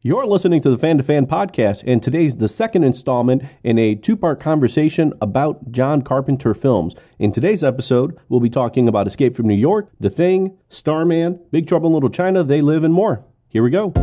You're listening to the Fan to Fan podcast, and today's the second installment in a two-part conversation about John Carpenter films. In today's episode, we'll be talking about Escape from New York, The Thing, Starman, Big Trouble in Little China, They Live, and more. Here we go.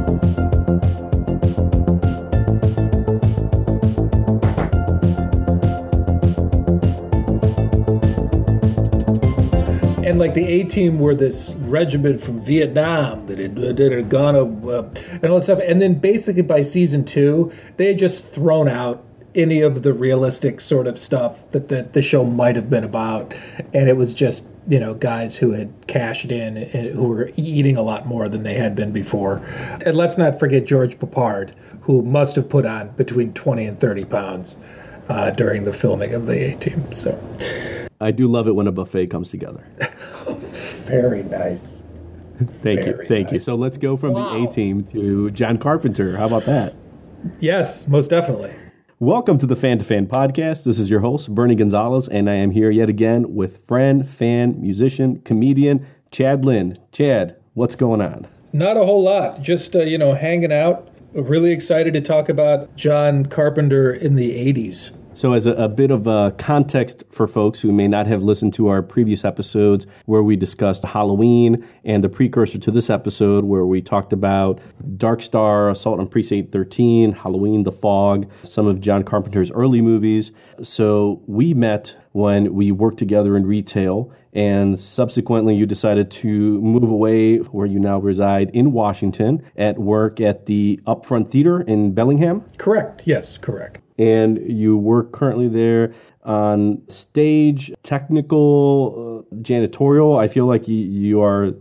And like the A-Team were this regiment from Vietnam that had gone and all that stuff. And then basically by season 2, they had just thrown out any of the realistic sort of stuff that the show might have been about. And it was just, guys who had cashed in and who were eating a lot more than they had been before. And let's not forget George Peppard, who must have put on between 20 and 30 pounds during the filming of the A-Team. So I do love it when a buffet comes together. Very nice. Thank you. So let's go from the A-Team to John Carpenter. How about that? Yes, most definitely. Welcome to the Fan to Fan podcast. This is your host, Bernie Gonzalez, and I am here yet again with friend, fan, musician, comedian, Chad Lynn. Chad, what's going on? Not a whole lot. Just, hanging out. Really excited to talk about John Carpenter in the 80s. So as a bit of context for folks who may not have listened to our previous episodes where we discussed Halloween and the precursor to this episode where we talked about Dark Star, Assault on Precinct 13, Halloween, The Fog, some of John Carpenter's early movies. So we met when we worked together in retail, and subsequently you decided to move away where you now reside in Washington at work at the Upfront Theater in Bellingham? Correct. Yes, correct. And you work currently there on stage, technical, janitorial. I feel like you are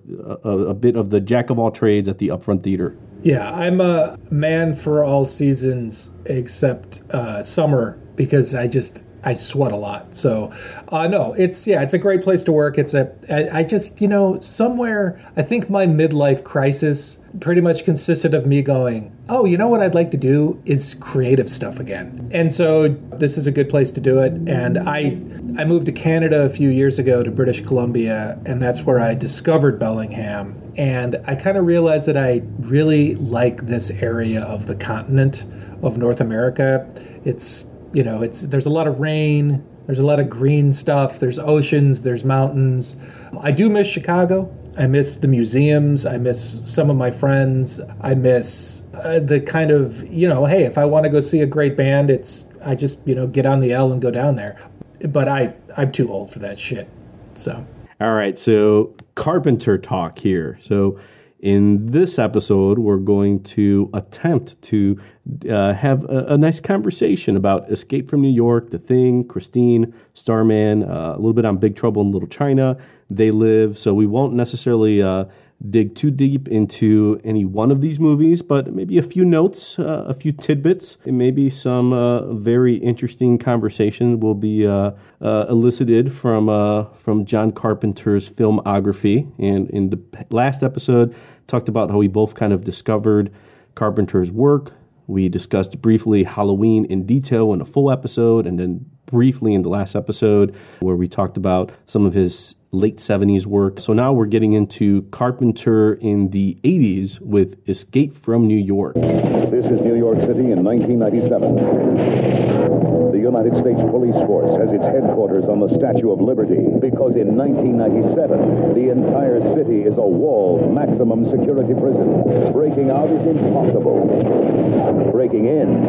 a bit of the jack of all trades at the Upfront Theater. Yeah, I'm a man for all seasons except summer because I sweat a lot. So, no, it's a great place to work. I just, somewhere, I think my midlife crisis pretty much consisted of me going, oh, you know what I'd like to do is creative stuff again. And so this is a good place to do it. And I moved to Canada a few years ago to British Columbia, and that's where I discovered Bellingham. And I kind of realized that I really like this area of the continent of North America. There's a lot of rain, there's a lot of green stuff, there's oceans, there's mountains. I do miss Chicago. I miss the museums. I miss some of my friends. I miss the kind of, hey, if I want to go see a great band, I just, get on the L and go down there. But I'm too old for that shit. So. All right. So Carpenter talk here. So in this episode, we're going to attempt to have a nice conversation about Escape from New York, The Thing, Christine, Starman, a little bit on Big Trouble in Little China, They Live. So we won't necessarily dig too deep into any one of these movies, but maybe a few notes, a few tidbits, and maybe some very interesting conversation will be elicited from John Carpenter's filmography. And in the last episode, talked about how we both kind of discovered Carpenter's work. We discussed briefly Halloween in detail in a full episode, and then briefly in the last episode where we talked about some of his late 70s work. So now we're getting into Carpenter in the 80s with Escape from New York. This is New York City in 1997. The United States Police Force has its headquarters on the Statue of Liberty because in 1997, the entire city is a walled maximum security prison. Breaking out is impossible. Breaking in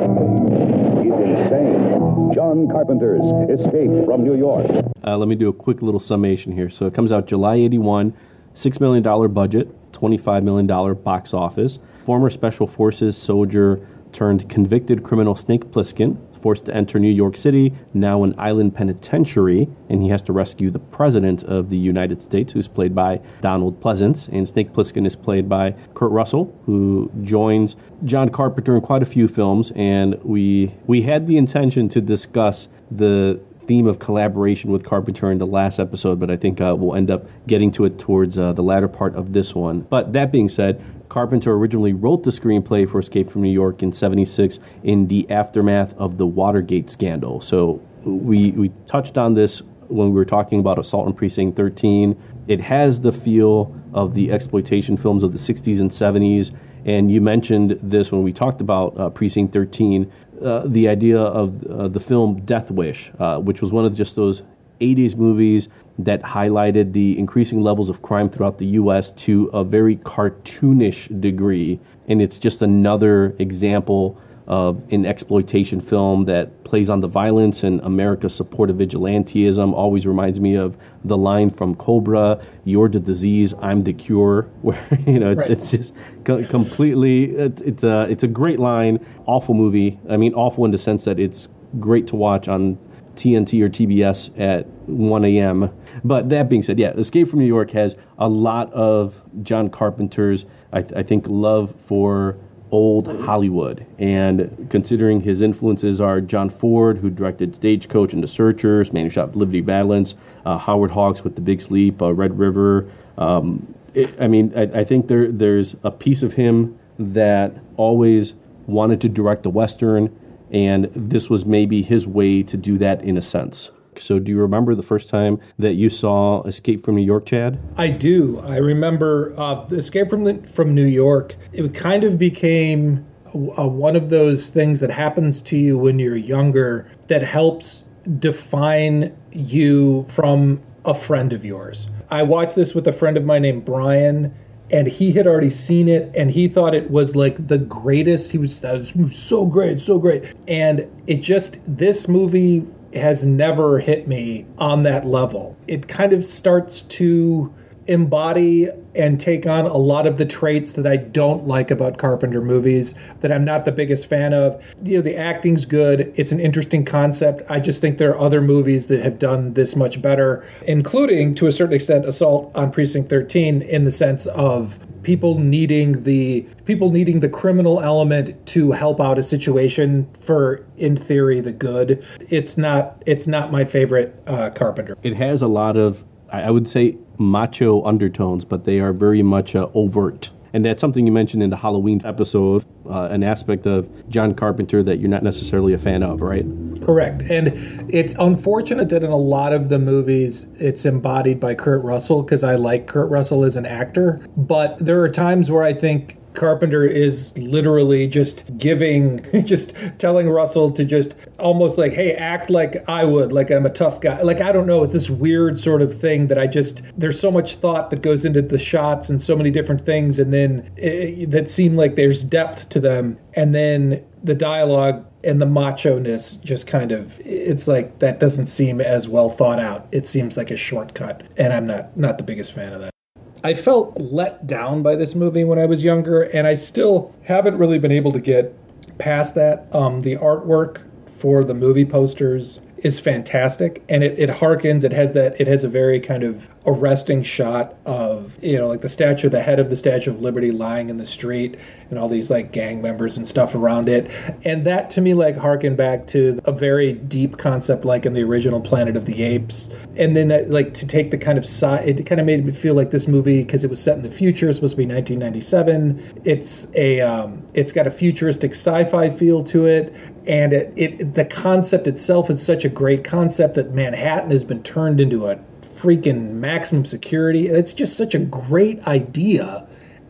is insane. John Carpenter's Escape from New York. Let me do a quick little summation here. So it comes out July 81, $6 million budget, $25 million box office. Former Special Forces soldier turned convicted criminal Snake Plissken, forced to enter New York City, now an island penitentiary, and he has to rescue the President of the United States, who's played by Donald Pleasance, and Snake Plissken is played by Kurt Russell, who joins John Carpenter in quite a few films, and we had the intention to discuss the theme of collaboration with Carpenter in the last episode, but I think we'll end up getting to it towards the latter part of this one. But that being said, Carpenter originally wrote the screenplay for Escape from New York in '76 in the aftermath of the Watergate scandal. So we touched on this when we were talking about Assault on Precinct 13. It has the feel of the exploitation films of the 60s and 70s, And you mentioned this when we talked about Precinct 13, the idea of the film Death Wish, which was one of just those 80s movies that highlighted the increasing levels of crime throughout the U.S. to a very cartoonish degree. And it's just another example of an exploitation film that plays on the violence and America's support of vigilantism. Always reminds me of the line from Cobra, "You're the disease, I'm the cure," where it's just completely. It's a great line. Awful movie. I mean, awful in the sense that it's great to watch on TNT or TBS at 1 a.m. But that being said, yeah, Escape from New York has a lot of John Carpenter's, I think, love for old Hollywood. And considering his influences are John Ford, who directed Stagecoach and The Searchers, Man Who Shot Liberty Valance, Howard Hawks with The Big Sleep, Red River. I think there's a piece of him that always wanted to direct a Western, and this was maybe his way to do that in a sense. So do you remember the first time that you saw Escape from New York, Chad? I do. I remember Escape from New York. It kind of became one of those things that happens to you when you're younger that helps define you from a friend of yours. I watched this with a friend of mine named Brian, and he had already seen it, and he thought it was like the greatest. He was so great, so great. And this movie has never hit me on that level. It kind of starts to embody and take on a lot of the traits that I don't like about Carpenter movies, that I'm not the biggest fan of. The acting's good. It's an interesting concept. I just think there are other movies that have done this much better, including, to a certain extent, Assault on Precinct 13, in the sense of people needing the criminal element to help out a situation for, in theory, the good. It's not my favorite Carpenter. It has a lot of, I would say, macho undertones, but they are very much overt. And that's something you mentioned in the Halloween episode, an aspect of John Carpenter that you're not necessarily a fan of, right? Correct. And it's unfortunate that in a lot of the movies, it's embodied by Kurt Russell, because I like Kurt Russell as an actor. But there are times where I think Carpenter is literally just telling Russell to just almost like, hey, act like I would, like I'm a tough guy. Like, I don't know. It's this weird sort of thing that there's so much thought that goes into the shots and so many different things. And then that seem like there's depth to them. And then the dialogue and the macho-ness just kind of, it's like that doesn't seem as well thought out. It seems like a shortcut. And I'm not the biggest fan of that. I felt let down by this movie when I was younger, and I still haven't really been able to get past that. The artwork for the movie posters is fantastic, and it harkens. It has a very kind of arresting shot of, like the head of the Statue of Liberty lying in the street, and all these like gang members and stuff around it. And that to me like harkened back to a very deep concept like in the original Planet of the Apes. And then like to take the kind of side, it kind of made me feel like this movie, because it was set in the future, it's supposed to be 1997. It's got a futuristic sci-fi feel to it. And the concept itself is such a great concept that Manhattan has been turned into a freaking maximum security. It's just such a great idea.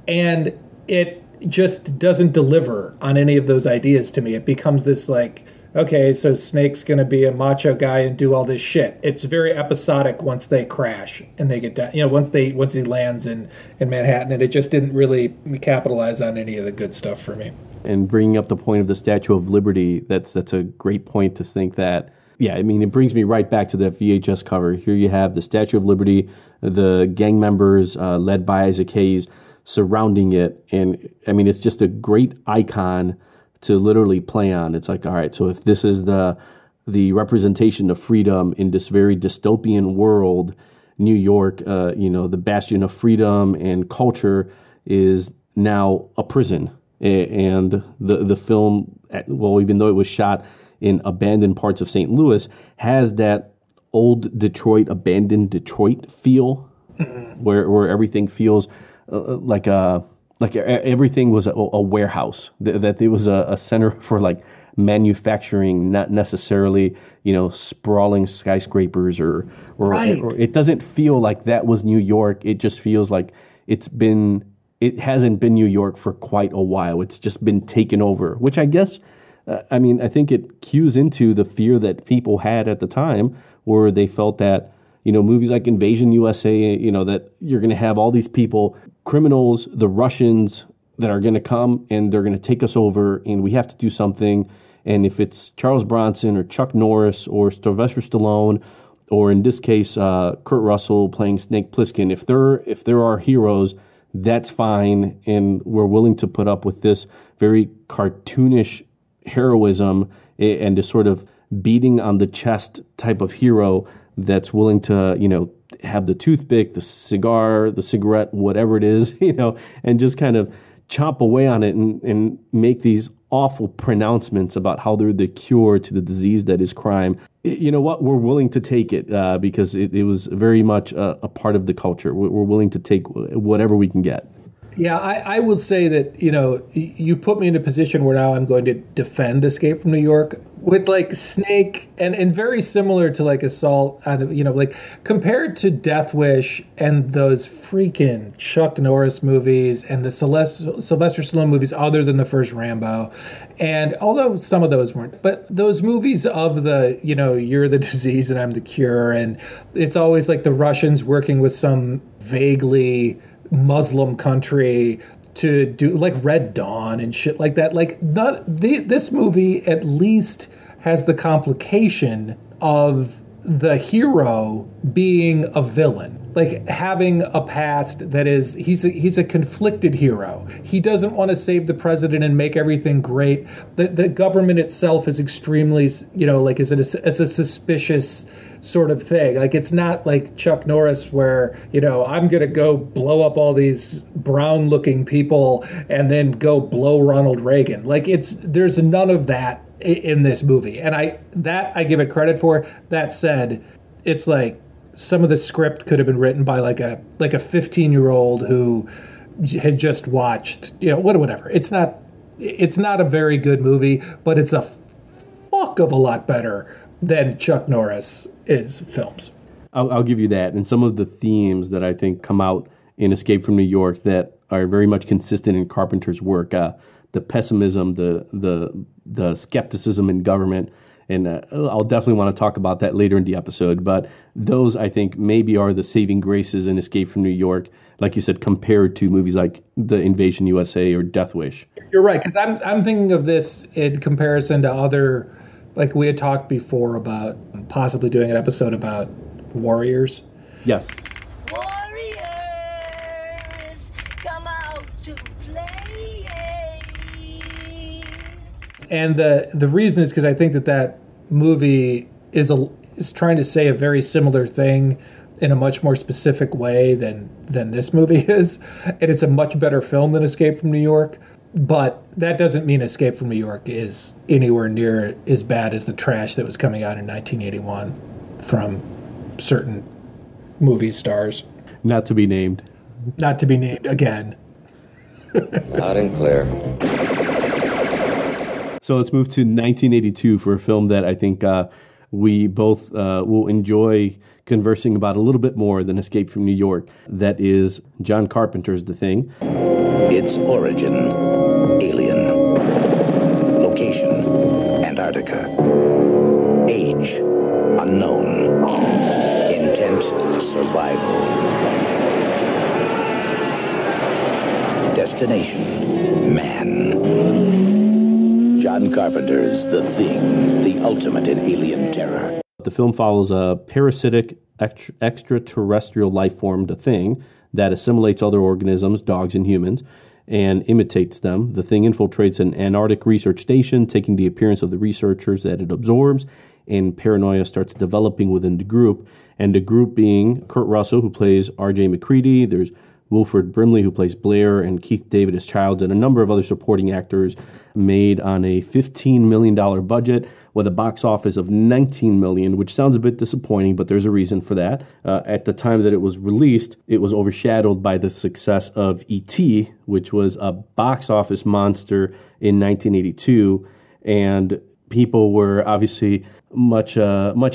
And it just doesn't deliver on any of those ideas to me. It becomes this like, okay, so Snake's going to be a macho guy and do all this shit. It's very episodic once they crash and they get down, once he lands in Manhattan, and it just didn't really capitalize on any of the good stuff for me. And bringing up the point of the Statue of Liberty, that's a great point to think that, yeah, I mean, it brings me right back to that VHS cover. Here you have the Statue of Liberty, the gang members led by Isaac Hayes surrounding it. And, I mean, it's just a great icon to literally play on. It's like, all right, so if this is the representation of freedom in this very dystopian world, New York, the bastion of freedom and culture is now a prison. And the film, well, even though it was shot in abandoned parts of St. Louis, has that old Detroit, abandoned Detroit feel, where everything feels like everything was a warehouse, that it was a center for like manufacturing, not necessarily sprawling skyscrapers or it doesn't feel like that was New York. It just feels like it's been it hasn't been New York for quite a while. It's just been taken over, which I guess, I think it cues into the fear that people had at the time, where they felt that, movies like Invasion USA, that you're going to have all these people, criminals, the Russians, that are going to come and they're going to take us over, and we have to do something. And if it's Charles Bronson or Chuck Norris or Sylvester Stallone, or in this case, Kurt Russell playing Snake Plissken, if they're our heroes, that's fine, and we're willing to put up with this very cartoonish heroism and this sort of beating on the chest type of hero that's willing to, have the toothpick, the cigar, the cigarette, whatever it is, and just kind of chomp away on it and make these awful pronouncements about how they're the cure to the disease that is crime. You know what? We're willing to take it because it was very much a part of the culture. We're willing to take whatever we can get. Yeah, I will say that, you put me in a position where now I'm going to defend Escape from New York with like Snake and very similar to like Assault on, like compared to Death Wish and those freaking Chuck Norris movies and the Sylvester Stallone movies other than the first Rambo. And although some of those weren't, but those movies of the, you're the disease and I'm the cure. And it's always like the Russians working with some vaguely Muslim country to do like Red Dawn and shit like that. Like this movie at least has the complication of the hero being a villain, like having a past that is he's a conflicted hero. He doesn't want to save the president and make everything great. The government itself is extremely, is a suspicious sort of thing. Like it's not like Chuck Norris where, I'm going to go blow up all these brown looking people and then go blow Ronald Reagan. Like there's none of that in this movie. And I give it credit for. That said, it's like some of the script could have been written by like a 15-year-old who had just watched, whatever. It's not a very good movie, but it's a fuck of a lot better than Chuck Norris is films. I'll give you that. And some of the themes that I think come out in Escape from New York that are very much consistent in Carpenter's work, the pessimism, the skepticism in government, and I'll definitely want to talk about that later in the episode. But those, I think, maybe are the saving graces in Escape from New York, like you said, compared to movies like The Invasion USA or Death Wish. You're right, because I'm thinking of this in comparison to other, like we had talked before about possibly doing an episode about Warriors. Yes. Warriors, come out to play. And the reason is because I think that movie is trying to say a very similar thing in a much more specific way than this movie is. And it's a much better film than Escape from New York. But that doesn't mean Escape from New York is anywhere near as bad as the trash that was coming out in 1981 from certain movie stars. Not to be named. Not to be named again. Loud and clear. So let's move to 1982 for a film that I think we both will enjoy conversing about a little bit more than Escape from New York. That is John Carpenter's The Thing. Its origin, alien. Location, Antarctica. Age, unknown. Intent, survival. Destination, man. John Carpenter's The Thing, the ultimate in alien terror. The film follows a parasitic extraterrestrial life form, The Thing, that assimilates other organisms, dogs and humans, and imitates them. The Thing infiltrates an Antarctic research station, taking the appearance of the researchers that it absorbs, and paranoia starts developing within the group. And the group being Kurt Russell, who plays R.J. McCready, there's Wilford Brimley, who plays Blair, and Keith David as Childs, and a number of other supporting actors, made on a $15 million budget with a box office of $19 million, which sounds a bit disappointing, but there's a reason for that. At the time that it was released, it was overshadowed by the success of E.T., which was a box office monster in 1982, and people were obviously much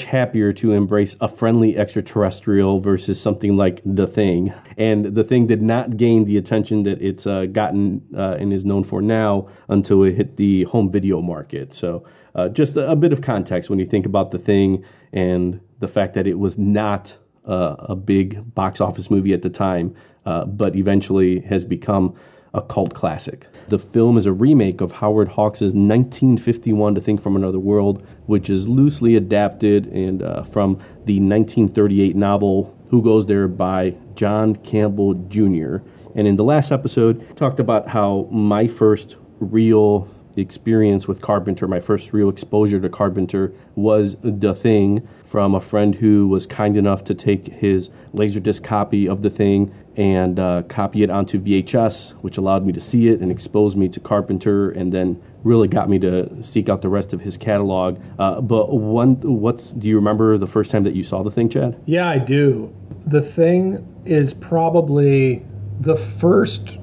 happier to embrace a friendly extraterrestrial versus something like The Thing. And The Thing did not gain the attention that it's gotten and is known for now until it hit the home video market. So just a bit of context when you think about The Thing and the fact that it was not a big box office movie at the time, but eventually has become a cult classic. The film is a remake of Howard Hawks' 1951 To Think from Another World, which is loosely adapted and from the 1938 novel Who Goes There by John Campbell Jr. And in the last episode, talked about how my first real experience with Carpenter, my first real exposure to Carpenter was The Thing, from a friend who was kind enough to take his Laserdisc copy of The Thing and copy it onto VHS, which allowed me to see it and exposed me to Carpenter, and then really got me to seek out the rest of his catalog. Do you remember the first time that you saw The Thing, Chad? Yeah, I do. The Thing is probably the first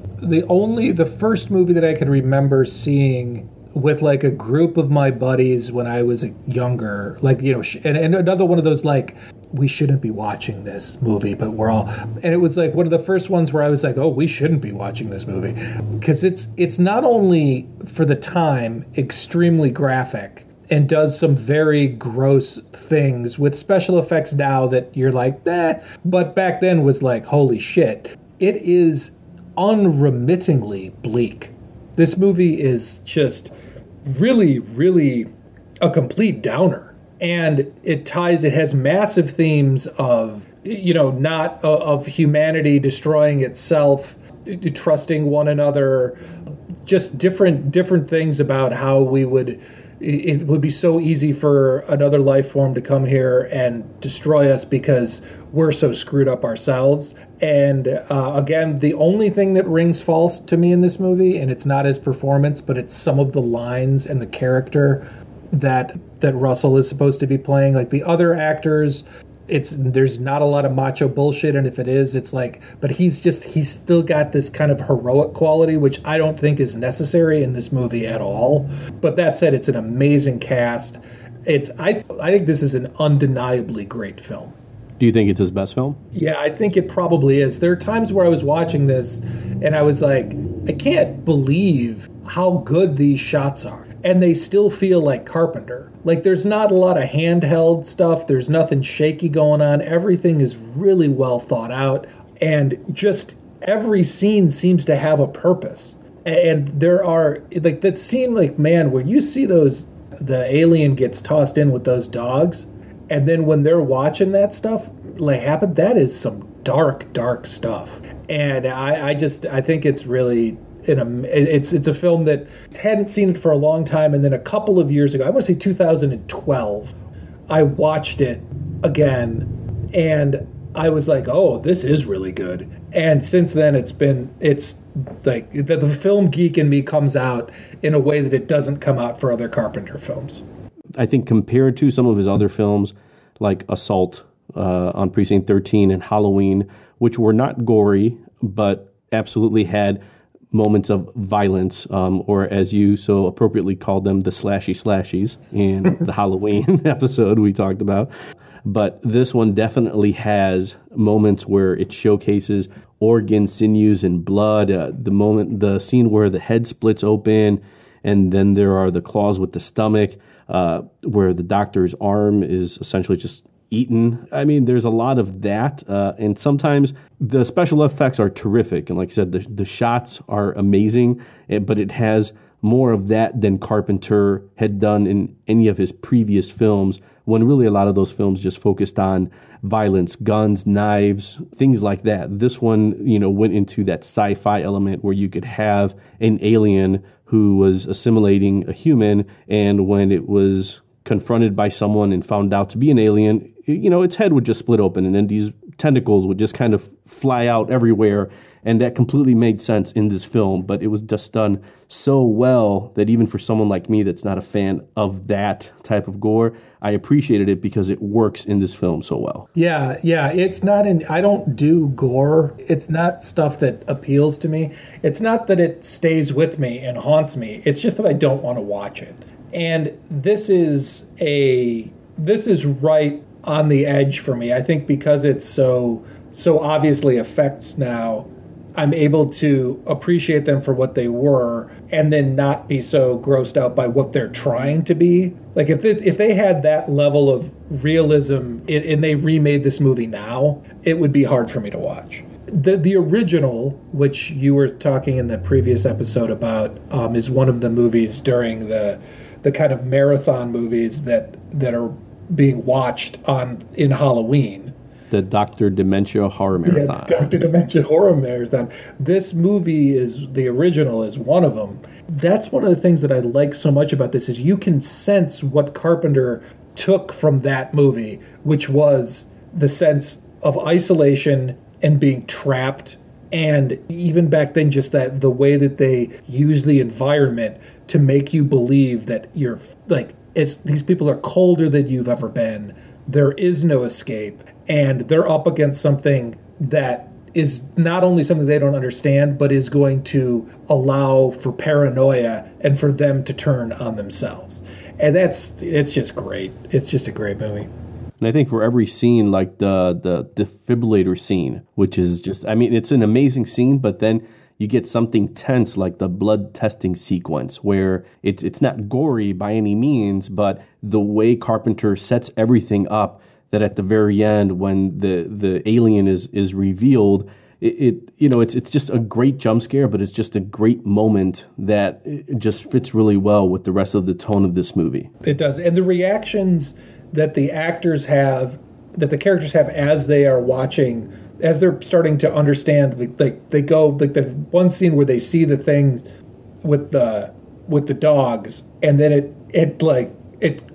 movie that I could remember seeing with like a group of my buddies when I was younger, like, you know, and another one of those, like, we shouldn't be watching this movie, but we're all, and it was like one of the first ones where I was like, oh, we shouldn't be watching this movie, because it's not only for the time extremely graphic and does some very gross things with special effects now that you're like, but back then was like, holy shit. It is unremittingly bleak. This movie is just really, really a complete downer. And it has massive themes of, you know, not of humanity destroying itself, trusting one another, just different things about how it would be so easy for another life form to come here and destroy us because we're so screwed up ourselves. And again, the only thing that rings false to me in this movie, and it's not his performance, but it's some of the lines and the character that Russell is supposed to be playing. Like the other actors, there's not a lot of macho bullshit, and if it is, it's like, but he's still got this kind of heroic quality, which I don't think is necessary in this movie at all. But that said, it's an amazing cast. I think this is an undeniably great film. Do you think it's his best film? Yeah, I think it probably is. There are times where I was watching this and I was like, I can't believe how good these shots are. And they still feel like Carpenter. Like, there's not a lot of handheld stuff. There's nothing shaky going on. Everything is really well thought out. And just every scene seems to have a purpose. And there are, like, that scene, like, man, where you see the alien gets tossed in with those dogs. And then when they're watching that stuff, like, happen, that is some dark, dark stuff. And I think it's really... It's a film that hadn't seen it for a long time, and then a couple of years ago, I want to say 2012, I watched it again, and I was like, oh, this is really good. And since then, it's like the film geek in me comes out in a way that it doesn't come out for other Carpenter films. I think compared to some of his other films, like Assault on Precinct 13 and Halloween, which were not gory, but absolutely had moments of violence, or as you so appropriately called them, the slashies in the Halloween episode we talked about. But this one definitely has moments where it showcases organs, sinews, and blood. The scene where the head splits open, and then there are the claws with the stomach, where the doctor's arm is essentially just eaten. I mean, there's a lot of that, and sometimes the special effects are terrific, and like I said, the shots are amazing, but it has more of that than Carpenter had done in any of his previous films, when really a lot of those films just focused on violence, guns, knives, things like that. This one, went into that sci-fi element where you could have an alien who was assimilating a human, and when it was confronted by someone and found out to be an alien, its head would just split open, and then these tentacles would just kind of fly out everywhere. And that completely made sense in this film, but it was just done so well that even for someone like me that's not a fan of that type of gore, I appreciated it because it works in this film so well. Yeah, it's not I don't do gore. It's not stuff that appeals to me. It's not that it stays with me and haunts me. It's just that I don't want to watch it. And this is right on the edge for me. I think because it's so obviously effects now, I'm able to appreciate them for what they were and then not be so grossed out by what they're trying to be. Like if they had that level of realism and they remade this movie now, it would be hard for me to watch. The original, which you were talking in the previous episode about, is one of the movies during the kind of marathon movies that are being watched in Halloween. The Dr. Dementia Horror Marathon. Yeah, Dr. Dementia Horror Marathon. This movie the original is one of them. That's one of the things that I like so much about this is you can sense what Carpenter took from that movie, which was the sense of isolation and being trapped. And even back then, just that the way that they use the environment to make you believe that you're like, these people are colder than you've ever been. There is no escape. And they're up against something that is not only something they don't understand, but is going to allow for paranoia and for them to turn on themselves. And it's just great. It's just a great movie. And I think for every scene, like the defibrillator scene, which is just, I mean, it's an amazing scene, but then you get something tense like the blood testing sequence where it's not gory by any means, but the way Carpenter sets everything up that at the very end when the alien is revealed, it's just a great jump scare, but it's just a great moment that it just fits really well with the rest of the tone of this movie. It does. And the reactions that the actors have, that the characters have as they are watching, as they're starting to understand, like they go, like the one scene where they see the thing with the dogs, and then it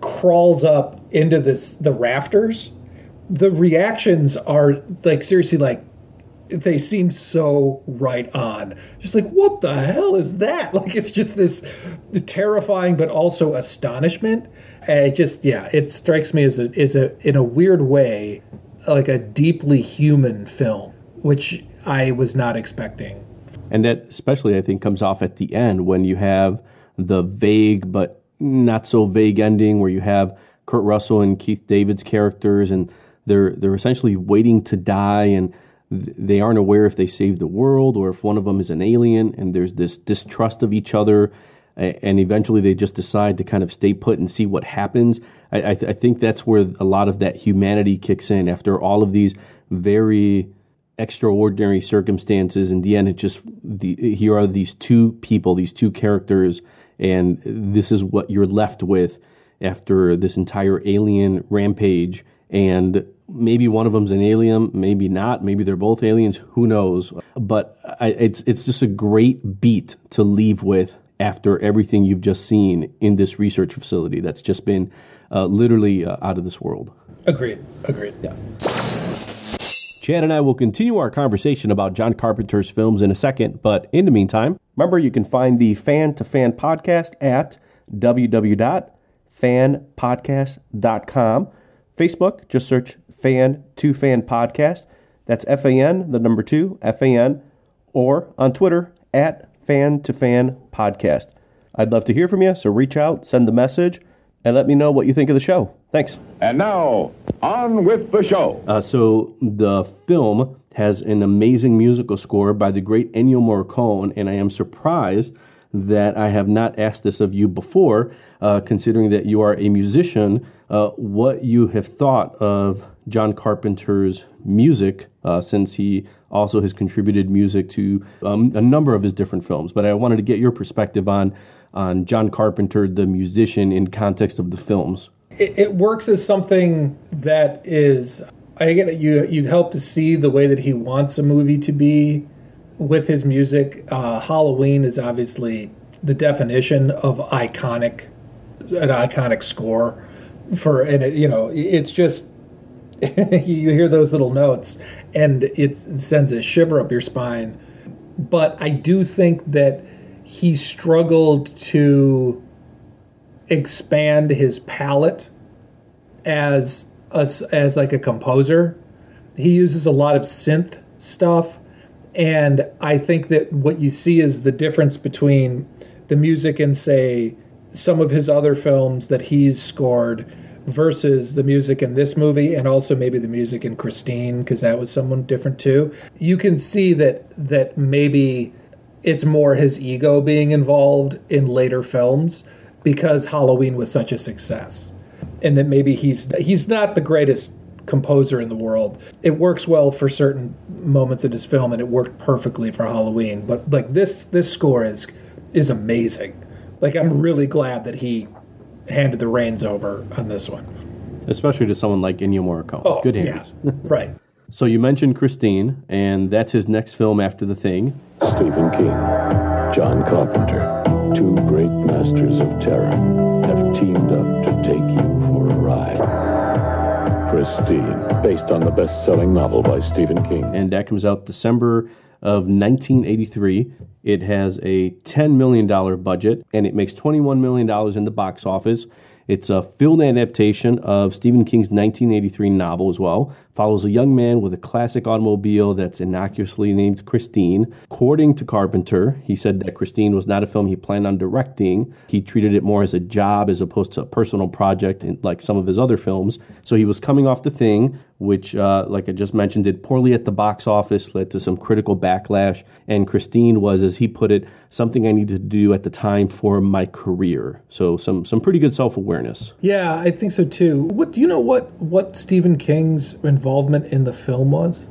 crawls up into the rafters. The reactions are like seriously, like they seem so right on. Just like, what the hell is that? Like it's just this terrifying but also astonishment. And it strikes me as in a weird way like a deeply human film, which I was not expecting. And that especially, I think, comes off at the end when you have the vague but not so vague ending where you have Kurt Russell and Keith David's characters, and they're essentially waiting to die, and they aren't aware if they saved the world or if one of them is an alien, and there's this distrust of each other, and eventually they just decide to kind of stay put and see what happens. I think that's where a lot of that humanity kicks in after all of these very extraordinary circumstances. In the end, here are these two people, these two characters, and this is what you're left with after this entire alien rampage. And maybe one of them's an alien, maybe not, maybe they're both aliens, who knows? But it's just a great beat to leave with after everything you've just seen in this research facility that's just been literally out of this world. Agreed. Yeah. Chad and I will continue our conversation about John Carpenter's films in a second, but in the meantime, remember you can find the Fan to Fan podcast at www.fanpodcast.com. Facebook, just search Fan to Fan Podcast. That's FAN, the number 2, FAN, or on Twitter at Fan to Fan Podcast. I'd love to hear from you, so reach out, send the message, and let me know what you think of the show. Thanks. And now, on with the show. So the film has an amazing musical score by the great Ennio Morricone, and I am surprised that I have not asked this of you before, considering that you are a musician, what you have thought of John Carpenter's music, since he also has contributed music to a number of his different films. But I wanted to get your perspective on John Carpenter, the musician, in context of the films. It works as something that is, you help to see the way that he wants a movie to be with his music. Halloween is obviously the definition of an iconic score it's just, you hear those little notes and it sends a shiver up your spine. But I do think that he struggled to expand his palette as like a composer. He uses a lot of synth stuff, and I think that what you see is the difference between the music in, say, some of his other films that he's scored versus the music in this movie, and also maybe the music in Christine, because that was someone different too. You can see that maybe it's more his ego being involved in later films because Halloween was such a success. And that maybe he's not the greatest composer in the world. It works well for certain moments in his film, and it worked perfectly for Halloween. But like this score is amazing. Like, I'm really glad that he handed the reins over on this one. Especially to someone like Ennio Morricone. Oh, good hands. Yeah. Right. So you mentioned Christine, and that's his next film after The Thing. Stephen King, John Carpenter, two great masters of terror, have teamed up to take you for a ride. Christine, based on the best-selling novel by Stephen King. And that comes out December of 1983. It has a $10 million budget, and it makes $21 million in the box office. It's a film adaptation of Stephen King's 1983 novel as well. Follows a young man with a classic automobile that's innocuously named Christine. According to Carpenter, he said that Christine was not a film he planned on directing. He treated it more as a job as opposed to a personal project like some of his other films. So he was coming off The Thing, which, like I just mentioned, did poorly at the box office, led to some critical backlash. And Christine was, as he put it, something I needed to do at the time for my career. So some pretty good self-awareness. Yeah, I think so too. Do you know what Stephen King's involvement in the film was?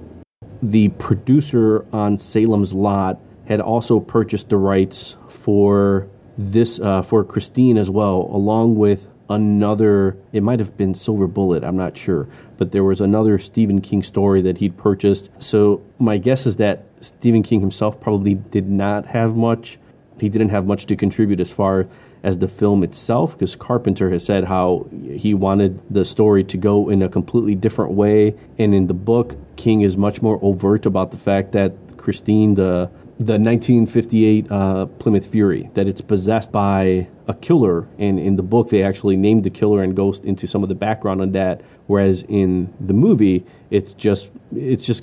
The producer on Salem's Lot had also purchased the rights for this for Christine as well, along with another, it might have been Silver Bullet, I'm not sure, but there was another Stephen King story that he'd purchased. So my guess is that Stephen King himself probably didn't have much to contribute as far as the film itself, because Carpenter has said how he wanted the story to go in a completely different way. And in the book, King is much more overt about the fact that Christine, the 1958 Plymouth Fury, that it's possessed by a killer. And in the book, they actually named the killer and goes into some of the background on that. Whereas in the movie, it's just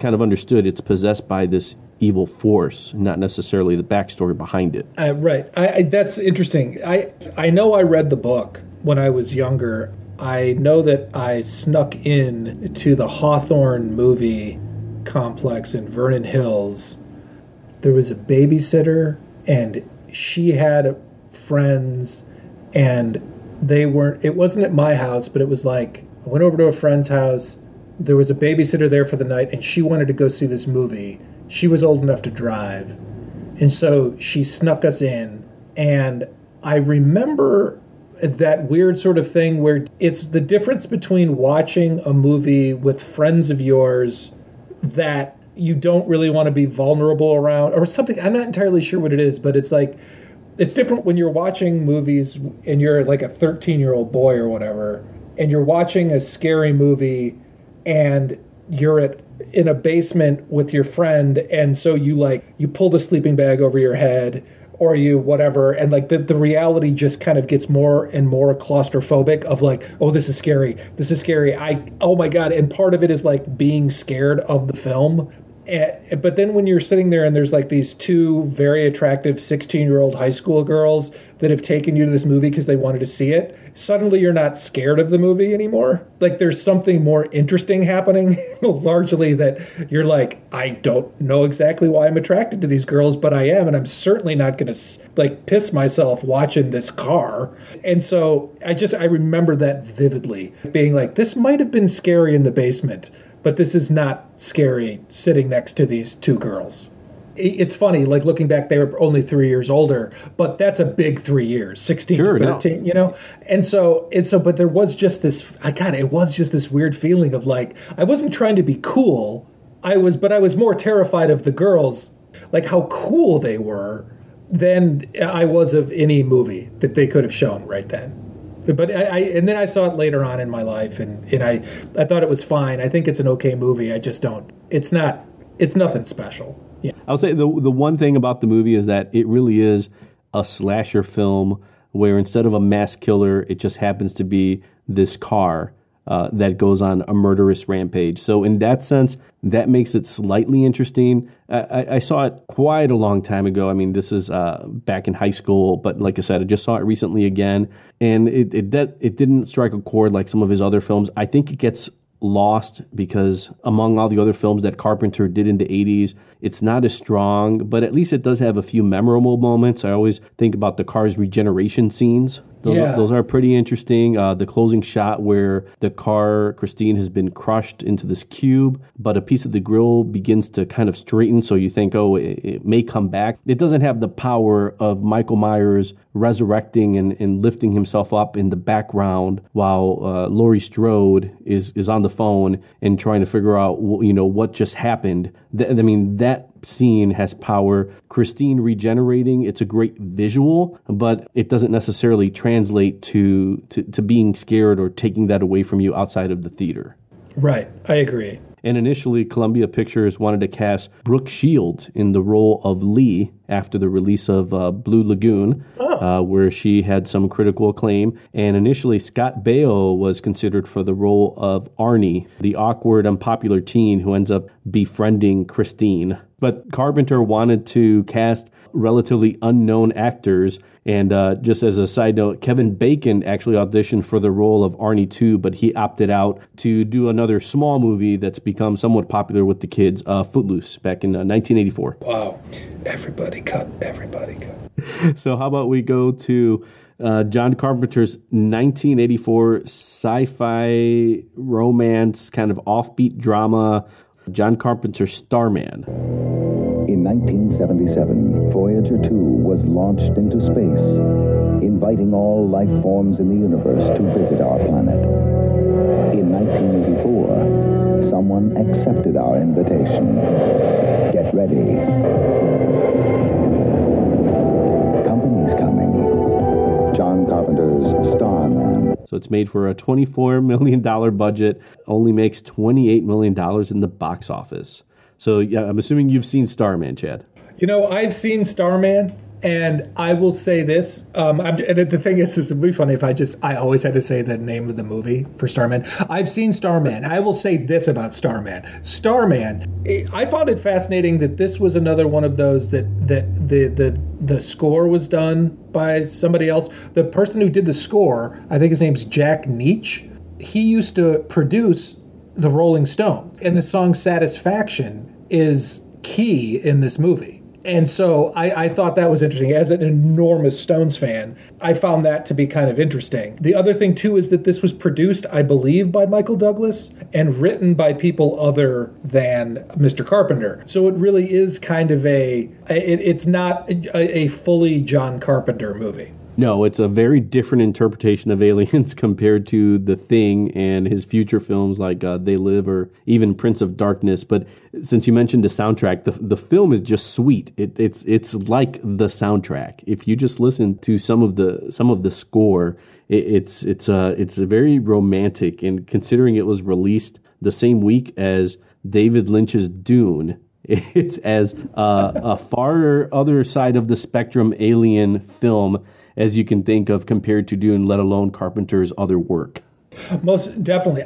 kind of understood it's possessed by this evil force, not necessarily the backstory behind it. Right. That's interesting. I know I read the book when I was younger. I know that I snuck in to the Hawthorne movie complex in Vernon Hills. There was a babysitter, and she had friends, and it wasn't at my house, but it was like, I went over to a friend's house. There was a babysitter there for the night, and she wanted to go see this movie. She was old enough to drive, and so she snuck us in. And I remember that weird sort of thing where it's the difference between watching a movie with friends of yours that you don't really want to be vulnerable around or something. I'm not entirely sure what it is, but it's like, it's different when you're watching movies and you're like a 13-year-old boy or whatever, and you're watching a scary movie and you're in a basement with your friend, and so you pull the sleeping bag over your head or you whatever, and like the reality just kind of gets more and more claustrophobic of like, oh, this is scary, oh my god. And part of it is like being scared of the film. But then when you're sitting there and there's like these two very attractive 16-year-old high school girls that have taken you to this movie because they wanted to see it, suddenly you're not scared of the movie anymore. Like there's something more interesting happening, largely that you're like, I don't know exactly why I'm attracted to these girls, but I am, and I'm certainly not going to like piss myself watching this car. And so I remember that vividly, being like, this might have been scary in the basement, but this is not scary sitting next to these two girls. It's funny, like looking back, they were only 3 years older, but that's a big 3 years, 16 to 13, no. You know? And so, but there was just this, it was just this weird feeling of like, I wasn't trying to be cool. But I was more terrified of the girls, like how cool they were, than I was of any movie that they could have shown right then. But and then I saw it later on in my life, and I thought it was fine. I think it's an okay movie. I just don't. It's nothing special. Yeah. I'll say the one thing about the movie is that it really is a slasher film where instead of a mass killer, it just happens to be this car. that goes on a murderous rampage. So in that sense, that makes it slightly interesting. I saw it quite a long time ago. I mean, this is back in high school, but like I said, I just saw it recently again, and it didn't strike a chord like some of his other films. I think it gets lost because among all the other films that Carpenter did in the 80s, it's not as strong, but at least it does have a few memorable moments. I always think about the car's regeneration scenes. Those are pretty interesting. The closing shot where the car, Christine, has been crushed into this cube, but a piece of the grill begins to kind of straighten, so you think, oh, it may come back. It doesn't have the power of Michael Myers resurrecting and lifting himself up in the background while Laurie Strode is on the phone and trying to figure out, what just happened. That scene has power. Christine regenerating, it's a great visual, but it doesn't necessarily translate to being scared or taking that away from you outside of the theater. Right, I agree. And initially, Columbia Pictures wanted to cast Brooke Shields in the role of Lee after the release of Blue Lagoon, where she had some critical acclaim. And initially, Scott Baio was considered for the role of Arnie, the awkward, unpopular teen who ends up befriending Christine. But Carpenter wanted to cast relatively unknown actors. And just as a side note, Kevin Bacon actually auditioned for the role of Arnie too, but he opted out to do another small movie that's become somewhat popular with the kids, Footloose, back in 1984. Wow. Everybody cut. So how about we go to John Carpenter's 1984 sci-fi romance, kind of offbeat drama, John Carpenter's Starman. In 1977, Voyager 2 was launched into space, inviting all life forms in the universe to visit our planet. In 1984, someone accepted our invitation. Get ready. Company's coming. John Carpenter's Starman. So it's made for a $24 million budget, only makes $28 million in the box office. So, yeah, I'm assuming you've seen Starman, Chad. I've seen Starman, and I will say this. And the thing is, it would be funny if I always had to say the name of the movie for Starman. I've seen Starman. I will say this about Starman. Starman, I found it fascinating that this was another one of those that the score was done by somebody else. The person who did the score, I think his name's Jack Nietzsche. He used to produce the Rolling Stones, and the song Satisfaction is key in this movie. And so I thought that was interesting. As an enormous Stones fan, I found that to be kind of interesting. The other thing, too, is that this was produced, I believe, by Michael Douglas and written by people other than Mr. Carpenter. So it really is kind of it's not a fully John Carpenter movie. No, it's a very different interpretation of aliens compared to The Thing and his future films like They Live or even Prince of Darkness. But since you mentioned the soundtrack, the film is just sweet. It's like the soundtrack. If you just listen to some of the score, it's very romantic. And considering it was released the same week as David Lynch's Dune, it's as a far other side of the spectrum alien film as you can think of compared to Dune, let alone Carpenter's other work. Most definitely.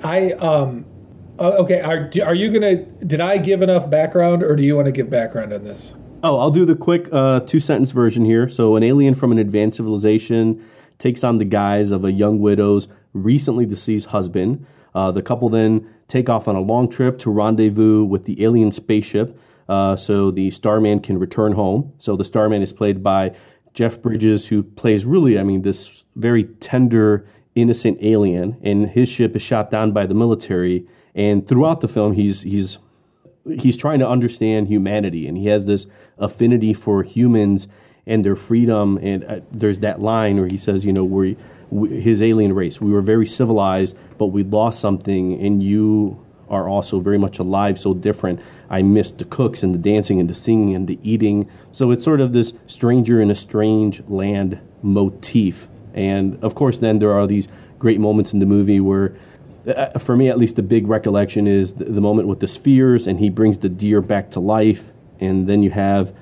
Okay, are you going to, did I give enough background, or do you want to give background on this? Oh, I'll do the quick two-sentence version here. So an alien from an advanced civilization takes on the guise of a young widow's recently deceased husband. The couple then take off on a long trip to rendezvous with the alien spaceship so the Starman can return home. So the Starman is played by Jeff Bridges, who plays this very tender, innocent alien, and his ship is shot down by the military. And throughout the film, he's trying to understand humanity, and he has this affinity for humans and their freedom. And there's that line where he says, his alien race, we were very civilized, but we lost something, and you are also very much alive, so different. I missed the cooks and the dancing and the singing and the eating. So it's sort of this stranger in a strange land motif. And of course, then there are these great moments in the movie where, for me at least, the big recollection is the moment with the spheres, and he brings the deer back to life. And then you have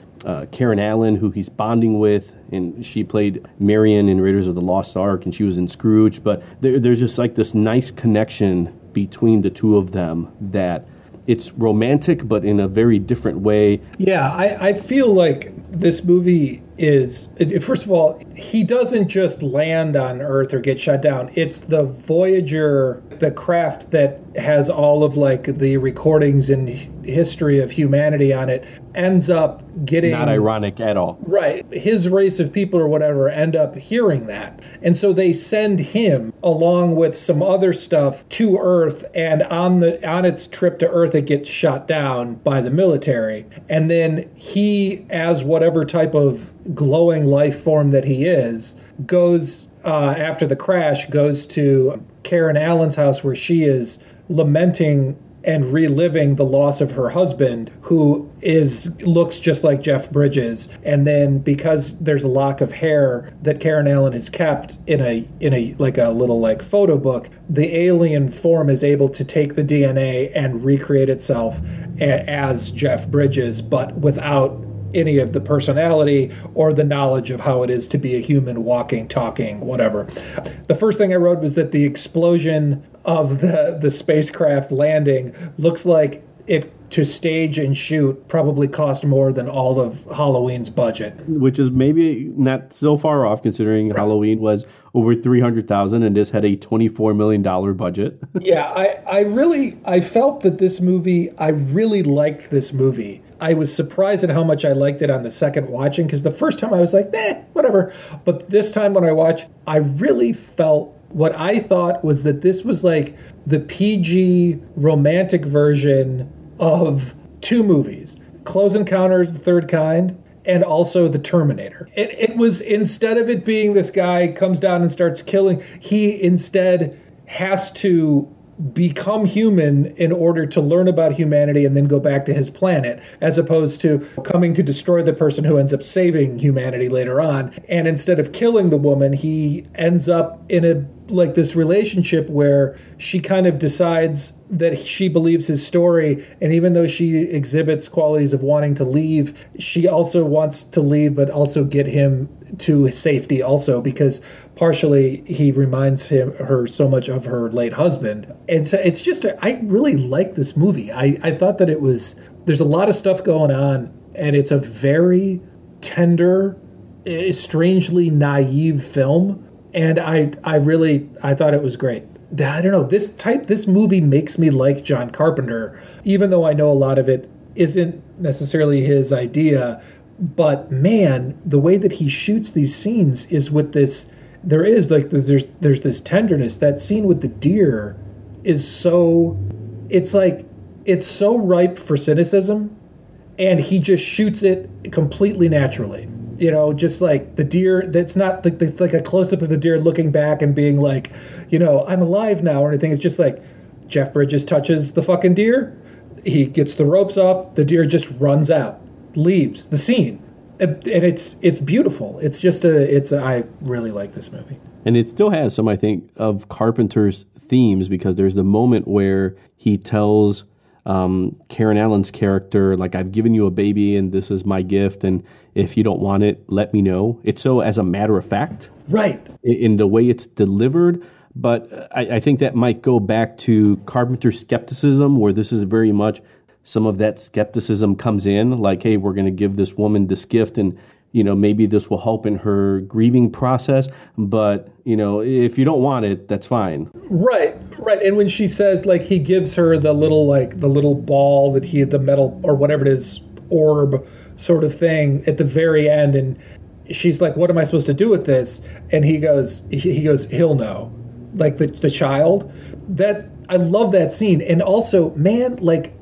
Karen Allen, who he's bonding with, and she played Marion in Raiders of the Lost Ark, and she was in Scrooge. But there's just like this nice connection between the two of them that it's romantic, but in a very different way. Yeah, I feel like this movie is, first of all, he doesn't just land on Earth or get shut down. It's the Voyager, the craft that has all of like the recordings and history of humanity on it, ends up getting... Not ironic at all. Right. His race of people or whatever end up hearing that. And so they send him along with some other stuff to Earth, and on its trip to Earth it gets shot down by the military. And then he, as whatever type of glowing life form that he is, goes after the crash, goes to Karen Allen's house where she is lamenting and reliving the loss of her husband, who looks just like Jeff Bridges. And then because there's a lock of hair that Karen Allen has kept in a like a little like photo book, the alien form is able to take the DNA and recreate itself as Jeff Bridges, but without any of the personality or the knowledge of how it is to be a human, walking, talking, whatever. The first thing I wrote was that the explosion of the spacecraft landing looks like it, to stage and shoot, probably cost more than all of Halloween's budget. Which is maybe not so far off, considering right. Halloween was over $300,000 and this had a $24 million budget. Yeah, I felt that this movie, I really liked this movie. I was surprised at how much I liked it on the second watching, because the first time I was like, whatever. But this time when I watched, I really felt what I thought was that this was like the PG romantic version of two movies, Close Encounters of the Third Kind and also The Terminator. It was, instead of it being this guy comes down and starts killing, he instead has to become human in order to learn about humanity and then go back to his planet, as opposed to coming to destroy the person who ends up saving humanity later on. And instead of killing the woman, he ends up in this relationship where she kind of decides that she believes his story, and even though she exhibits qualities of wanting to leave, she also wants to leave but also get him to safety also, because partially he reminds her so much of her late husband. And so it's just, I really like this movie. I thought that there's a lot of stuff going on, and it's a very tender, strangely naive film. And I thought it was great. I don't know, this movie makes me like John Carpenter, even though I know a lot of it isn't necessarily his idea. But man, the way that he shoots these scenes is with this, there's this tenderness. That scene with the deer is so, it's so ripe for cynicism, and he just shoots it completely naturally. You know, just like the deer, that's not like a close-up of the deer looking back and being like, you know, I'm alive now or anything. It's just like Jeff Bridges touches the fucking deer, he gets the ropes off, the deer just runs out, leaves the scene. And it's beautiful. I really like this movie. And it still has some, I think, of Carpenter's themes, because there's the moment where he tells Karen Allen's character, like, I've given you a baby and this is my gift, and if you don't want it, let me know. It's so as a matter of fact. Right. In the way it's delivered. But I think that might go back to Carpenter's skepticism, where this is very much some of that skepticism comes in, like, hey, we're going to give this woman this gift, and, you know, maybe this will help in her grieving process. But, you know, if you don't want it, that's fine. Right. And when she says, like, he gives her the little ball that the metal or whatever it is, orb sort of thing at the very end, and she's like, what am I supposed to do with this? And he goes, he'll know. Like the child. That, I love that scene. And also, man, like,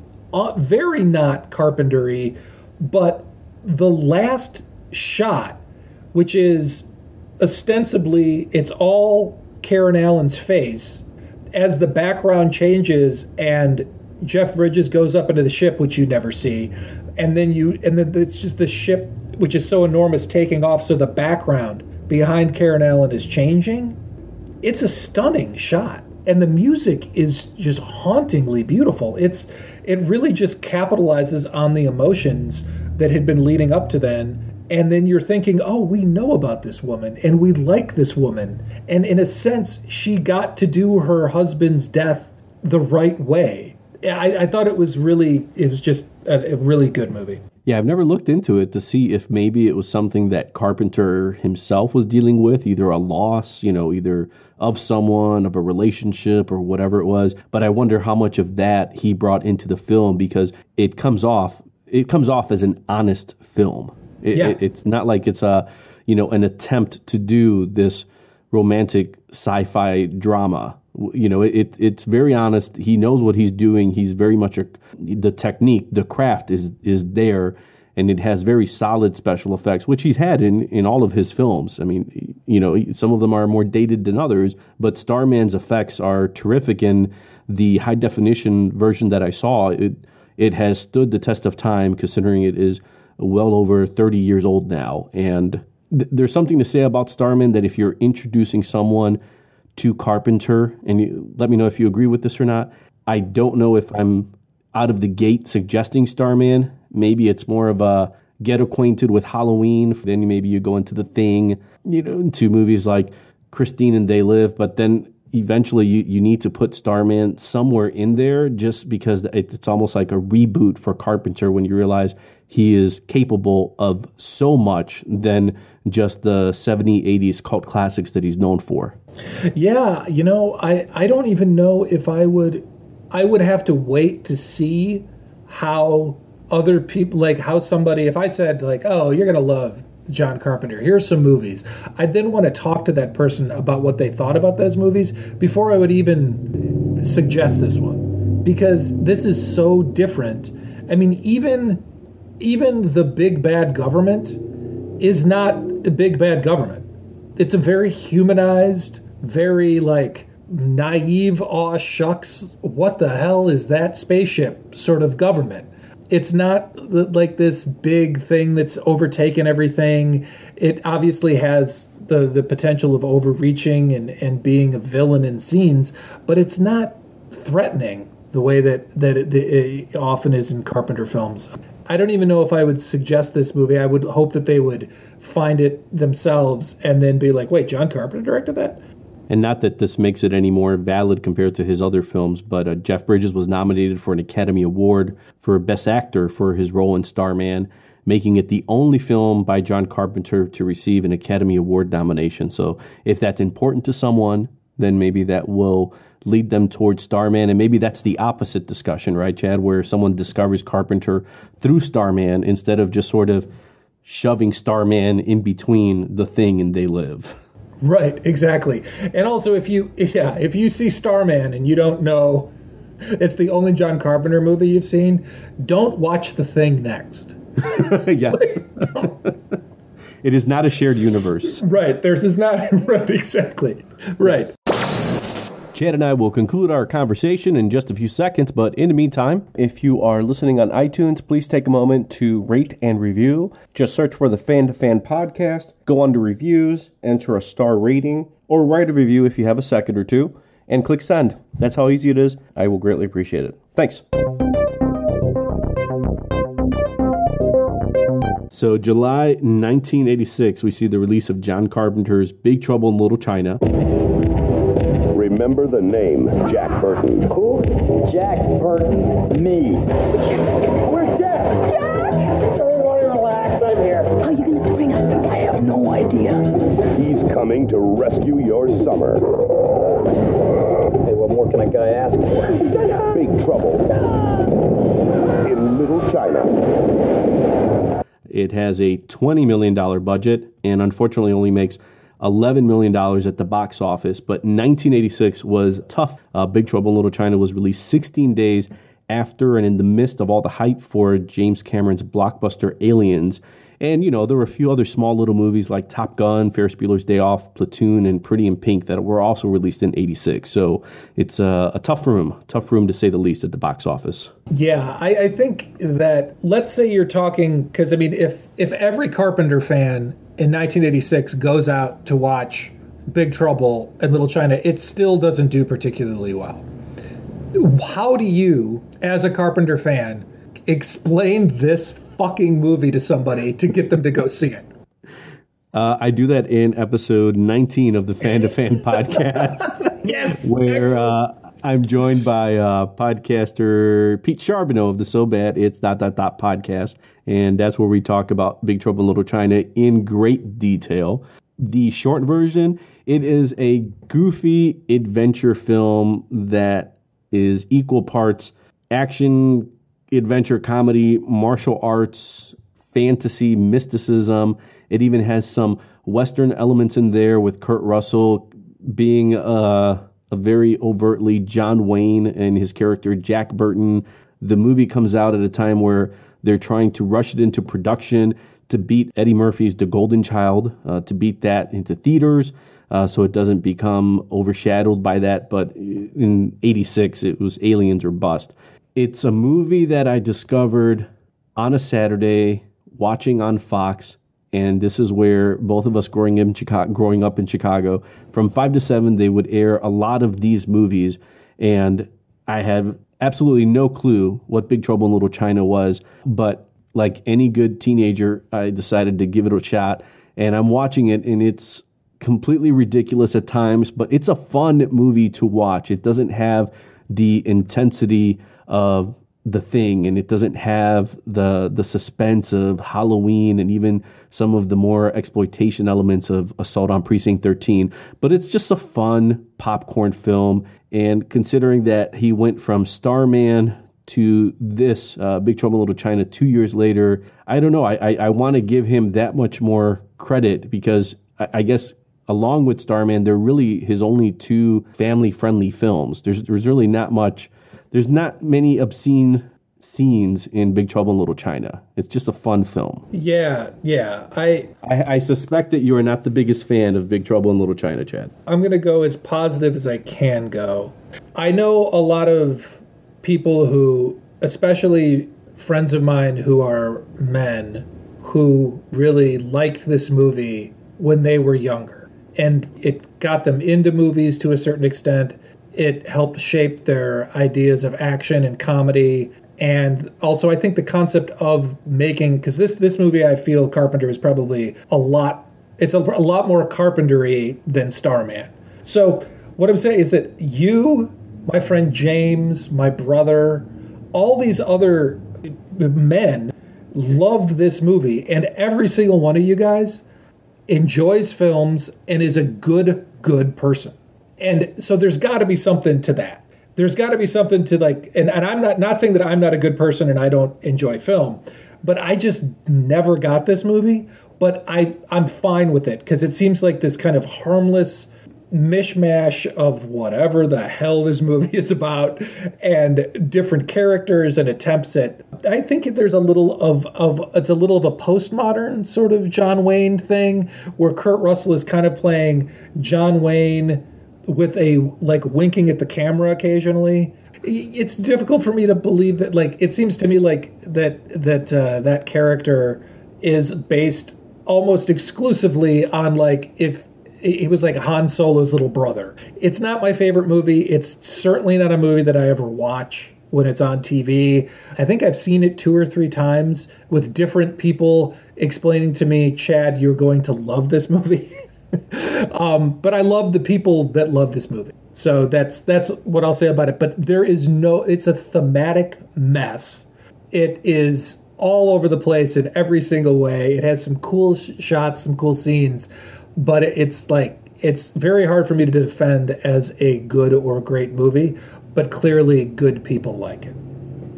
very not Carpenter-y, but the last shot, which is ostensibly, it's all Karen Allen's face, as the background changes and Jeff Bridges goes up into the ship, which you never see, and then it's just the ship, which is so enormous, taking off, so the background behind Karen Allen is changing. It's a stunning shot, and the music is just hauntingly beautiful. It really just capitalizes on the emotions that had been leading up to then. And then you're thinking, oh, we know about this woman and we like this woman. And in a sense, she got to do her husband's death the right way. I thought it was just a really good movie. Yeah, I've never looked into it to see if maybe it was something that Carpenter himself was dealing with, either a loss, either of someone, of a relationship or whatever it was. But I wonder how much of that he brought into the film, because it comes off as an honest film. It's not like it's an attempt to do this romantic sci-fi drama. It's very honest. He knows what he's doing. He's very much the technique, the craft is there, and it has very solid special effects, which he's had in all of his films. I mean, some of them are more dated than others, but Starman's effects are terrific. And the high definition version that I saw, it has stood the test of time, considering it is well over 30 years old now. And there's something to say about Starman that if you're introducing someone to Carpenter, and let me know if you agree with this or not, I don't know if I'm out of the gate suggesting Starman. Maybe it's more of a get acquainted with Halloween. Then maybe you go into The Thing, into movies like Christine and They Live. But then eventually you need to put Starman somewhere in there, just because it's almost like a reboot for Carpenter when you realize he is capable of so much than just the 70s, 80s cult classics that he's known for. Yeah, I don't even know if I would have to wait to see how other people, like how somebody, if I said like, oh, you're going to love John Carpenter, here's some movies, I'd then want to talk to that person about what they thought about those movies before I would even suggest this one, because this is so different. I mean, even the big bad government is not a big bad government. It's a very humanized, very like naive, aw shucks, what the hell is that spaceship sort of government. It's not like this big thing that's overtaken everything. It obviously has the potential of overreaching and being a villain in scenes, but it's not threatening the way that it often is in Carpenter films. I don't even know if I would suggest this movie. I would hope that they would find it themselves and then be like, wait, John Carpenter directed that? And not that this makes it any more valid compared to his other films, but Jeff Bridges was nominated for an Academy Award for Best Actor for his role in Starman, making it the only film by John Carpenter to receive an Academy Award nomination. So if that's important to someone, then maybe that will lead them towards Starman. And maybe that's the opposite discussion, right, Chad, where someone discovers Carpenter through Starman instead of just sort of shoving Starman in between The Thing and They Live. Right, exactly. And also, if you see Starman and you don't know it's the only John Carpenter movie you've seen, don't watch The Thing next. Yes. It is not a shared universe. Right. Theirs is not. Right, exactly. Right. Yes. Chad and I will conclude our conversation in just a few seconds, but in the meantime, if you are listening on iTunes, please take a moment to rate and review. Just search for the Fan to Fan podcast, go under reviews, enter a star rating, or write a review if you have a second or two, and click send. That's how easy it is. I will greatly appreciate it. Thanks. So July 1986, we see the release of John Carpenter's Big Trouble in Little China. Remember the name Jack Burton. Who? Jack Burton. Me. Where's Jack? Jack! Everybody relax, I'm here. How are you going to spring us? I have no idea. He's coming to rescue your summer. Hey, what more can a guy ask for? Big Trouble in Little China. It has a $20 million budget and unfortunately only makes $11 million at the box office, but 1986 was tough. Big Trouble in Little China was released 16 days after and in the midst of all the hype for James Cameron's blockbuster Aliens. And, there were a few other small little movies like Top Gun, Ferris Bueller's Day Off, Platoon, and Pretty in Pink that were also released in 86. So it's a tough room to say the least at the box office. Yeah, I think that, let's say you're talking, because, I mean, if every Carpenter fan in 1986 goes out to watch Big Trouble in Little China, it still doesn't do particularly well. How do you, as a Carpenter fan, explain this fucking movie to somebody to get them to go see it. I do that in episode 19 of the Fan to Fan podcast. Yes. Where I'm joined by podcaster Pete Charbonneau of the So Bad It's ... podcast. And that's where we talk about Big Trouble in Little China in great detail. The short version, it is a goofy adventure film that is equal parts action, adventure, comedy, martial arts, fantasy, mysticism. It even has some Western elements in there with Kurt Russell being a very overtly John Wayne and his character Jack Burton. The movie comes out at a time where they're trying to rush it into production to beat Eddie Murphy's The Golden Child, to beat that into theaters so it doesn't become overshadowed by that. But in 86, it was Aliens or Bust. It's a movie that I discovered on a Saturday watching on Fox. And this is where both of us growing up in Chicago, from 5 to 7, they would air a lot of these movies. And I had absolutely no clue what Big Trouble in Little China was. But like any good teenager, I decided to give it a shot. And I'm watching it, and it's completely ridiculous at times. But it's a fun movie to watch. It doesn't have the intensity of The Thing, and it doesn't have the suspense of Halloween and even some of the more exploitation elements of Assault on Precinct 13. But it's just a fun popcorn film. And considering that he went from Starman to this Big Trouble in Little China 2 years later, I don't know. I want to give him that much more credit because I guess along with Starman, they're really his only two family-friendly films. There's really not much. There's not many obscene scenes in Big Trouble in Little China. It's just a fun film. Yeah. I suspect that you are not the biggest fan of Big Trouble in Little China, Chad. I'm going to go as positive as I can go. I know a lot of people who, especially friends of mine who are men, who really liked this movie when they were younger. And it got them into movies to a certain extent. It helped shape their ideas of action and comedy. And also, I think the concept of making, because this movie, I feel Carpenter is probably a lot more Carpenter-y than Starman. So what I'm saying is that you, my friend James, my brother, all these other men loved this movie. And every single one of you guys enjoys films and is a good person. And so there's got to be something to that. There's got to be something to like, and I'm not saying that I'm not a good person and I don't enjoy film, but I just never got this movie. But I'm fine with it because it seems like this kind of harmless mishmash of whatever the hell this movie is about and different characters and attempts at, I think there's a little of it's a little of a postmodern sort of John Wayne thing where Kurt Russell is kind of playing John Wayne with a like winking at the camera occasionally. It's difficult for me to believe that, like, it seems to me like that character is based almost exclusively on like if he was like Han Solo's little brother. It's not my favorite movie. It's certainly not a movie that I ever watch when it's on TV. I think I've seen it 2 or 3 times with different people explaining to me, Chad, you're going to love this movie. But I love the people that love this movie. So that's what I'll say about it. But it's a thematic mess. It is all over the place in every single way. It has some cool shots, some cool scenes, but it's very hard for me to defend as a good or great movie, but clearly good people like it.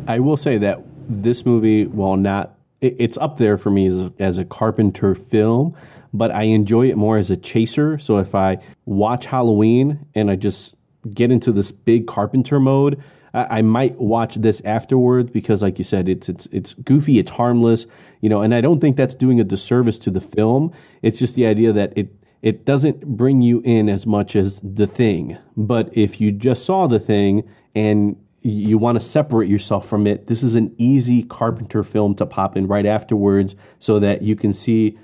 I will say that this movie, while not, it's up there for me as a Carpenter film, but I enjoy it more as a chaser. So if I watch Halloween and I just get into this big Carpenter mode, I might watch this afterwards because, like you said, it's goofy, it's harmless, and I don't think that's doing a disservice to the film. It's just the idea that it doesn't bring you in as much as The Thing. But if you just saw The Thing and you want to separate yourself from it, this is an easy Carpenter film to pop in right afterwards so that you can see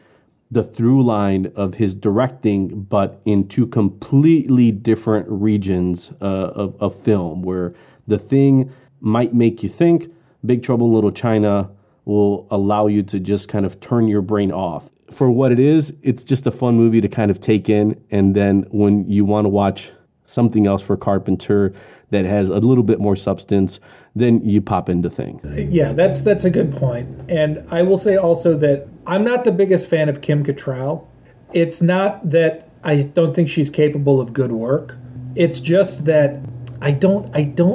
the through line of his directing, but in 2 completely different regions of film, where The Thing might make you think, Big Trouble in Little China will allow you to just kind of turn your brain off. For what it is, it's just a fun movie to kind of take in. And then when you want to watch something else for Carpenter that has a little bit more substance, then you pop into Thing. Yeah, that's a good point. And I will say also that I'm not the biggest fan of Kim Cattrall. It's not that I don't think she's capable of good work. It's just that I don't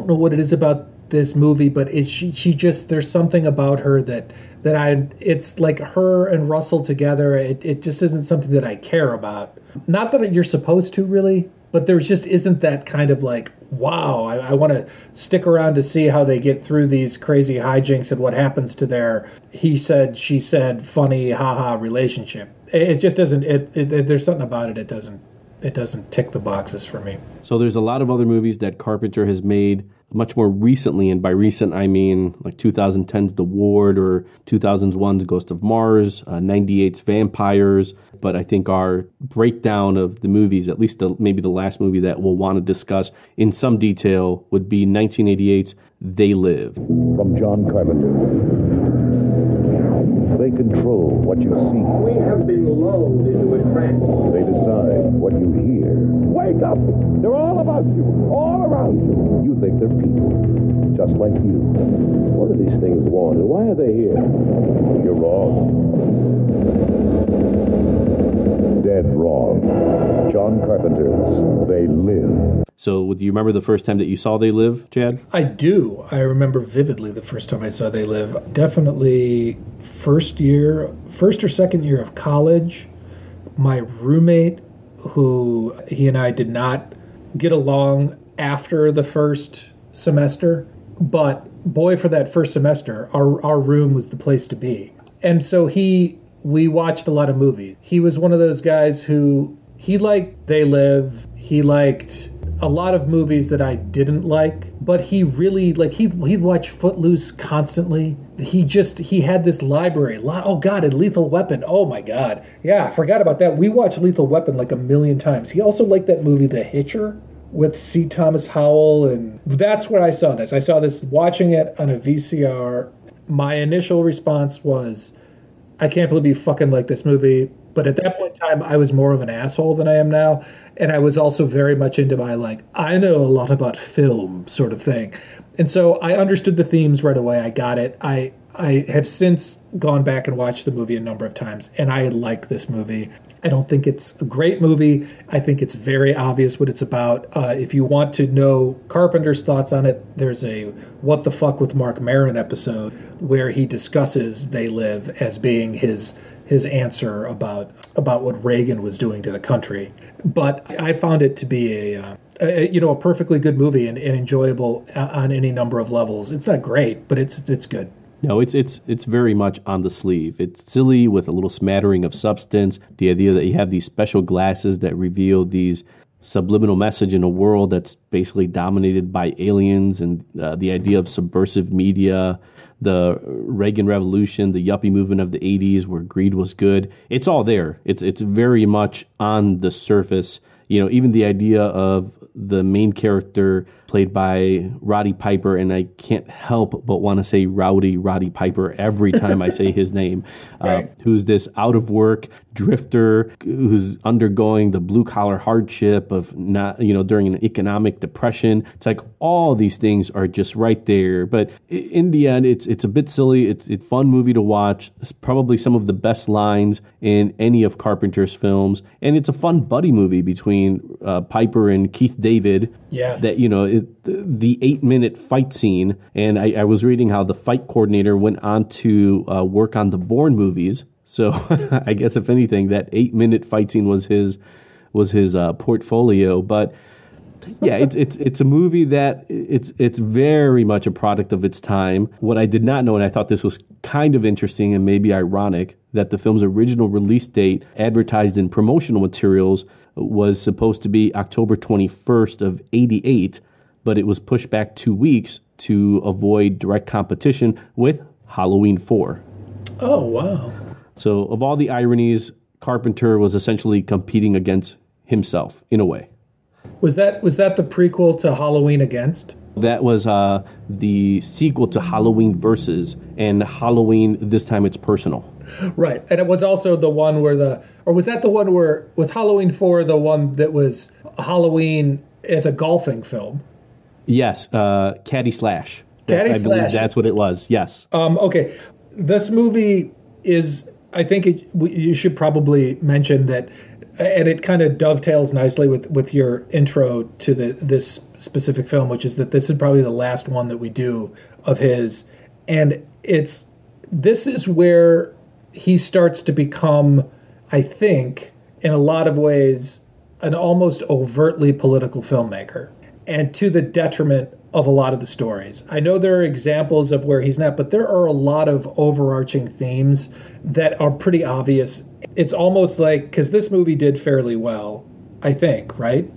know what it is about this movie, but she just, there's something about her that it's like her and Russell together. It just isn't something that I care about. Not that you're supposed to really, but there just isn't that kind of like, wow, I want to stick around to see how they get through these crazy hijinks and what happens to their he said, she said, funny, haha relationship. It just doesn't, there's something about it. It doesn't tick the boxes for me. So there's a lot of other movies that Carpenter has made much more recently, and by recent I mean like 2010's The Ward or 2001's Ghost of Mars, 98's Vampires. But I think our breakdown of the movies, at least maybe the last movie that we'll want to discuss in some detail, would be 1988's They Live. From John Carpenter. They control what you see. We have been lulled into a trance. They decide what you hear. Wake up! They're all about you, all around you. You think they're people, just like you. What do these things want, and why are they here? You're wrong. Dead wrong. John Carpenter's They Live. So do you remember the first time that you saw They Live, Chad? I do. I remember vividly the first time I saw They Live. Definitely first or second year of college. My roommate, who he and I did not get along after the first semester, but boy, for that first semester, our room was the place to be. And so we watched a lot of movies. He was one of those guys who, he liked They Live. He liked a lot of movies that I didn't like, but he really, like, he'd watch Footloose constantly. He had this library. Oh, God, and Lethal Weapon. Oh, my God. Yeah, I forgot about that. We watched Lethal Weapon like a million times. He also liked that movie, The Hitcher, with C. Thomas Howell, and that's where I saw this. I saw this watching it on a VCR. My initial response was, I can't believe you fucking like this movie. But at that point in time, I was more of an asshole than I am now. And I was also very much into my, like, I know a lot about film sort of thing. And so I understood the themes right away. I got it. I have since gone back and watched the movie a number of times, and I like this movie. I don't think it's a great movie. I think it's very obvious what it's about. If you want to know Carpenter's thoughts on it, there's a What the Fuck with Mark Maron episode where he discusses They Live as being his answer about what Reagan was doing to the country. But I found it to be a perfectly good movie and enjoyable on any number of levels. It's not great, but it's good. No, it's very much on the sleeve. It's silly with a little smattering of substance. The idea that you have these special glasses that reveal these subliminal message in a world that's basically dominated by aliens, and the idea of subversive media, the Reagan Revolution, the yuppie movement of the 80s where greed was good. It's all there. It's very much on the surface. You know, even the idea of the main character played by Roddy Piper, and I can't help but want to say Roddy Piper every time I say his name, right. Who's this out-of-work drifter who's undergoing the blue-collar hardship of not, during an economic depression. It's like all these things are just right there. But in the end, it's a bit silly. It's a fun movie to watch. It's probably some of the best lines in any of Carpenter's films. And it's a fun buddy movie between Piper and Keith David. Yes. That, the 8-minute fight scene. And I was reading how the fight coordinator went on to work on the Bourne movies. So I guess if anything, that 8-minute fight scene was his portfolio. But yeah, it's a movie that it's very much a product of its time. What I did not know, and I thought this was kind of interesting and maybe ironic, that the film's original release date advertised in promotional materials was supposed to be October 21st of 88, but it was pushed back 2 weeks to avoid direct competition with Halloween 4. Oh, wow. So of all the ironies, Carpenter was essentially competing against himself in a way. Was that the prequel to Halloween Against? That was the sequel to Halloween Versus, and Halloween, this time it's personal. Right. And it was also the one where was that the one where, was Halloween 4 the one that was Halloween as a golfing film? Yes, Caddy Slash. Caddy I believe Slash. that's what it was, yes. Okay. This movie is, I think you should probably mention that, and it kind of dovetails nicely with your intro to this specific film, which is that this is probably the last one that we do of his. And this is where he starts to become, I think, in a lot of ways, an almost overtly political filmmaker, and to the detriment of a lot of the stories. I know there are examples of where he's not, but there are a lot of overarching themes that are pretty obvious. It's almost like, because this movie did fairly well, I think, right?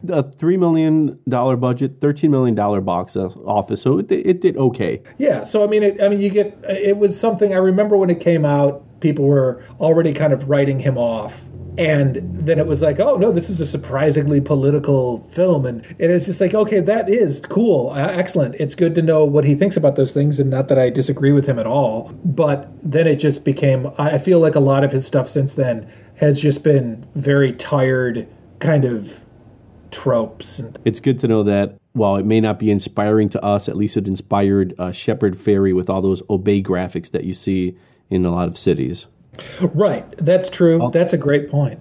A $3 million budget, $13 million box office, so it did okay. Yeah, so it was something, I remember when it came out, people were already kind of writing him off. And then it was like, oh, no, this is a surprisingly political film. And it's just like, okay, that is cool. Excellent. It's good to know what he thinks about those things. And not that I disagree with him at all. But then it just became, I feel like a lot of his stuff since then has just been very tired kind of tropes. It's good to know that while it may not be inspiring to us, at least it inspired Shepard Fairey with all those Obey graphics that you see in a lot of cities. Right. That's true. That's a great point.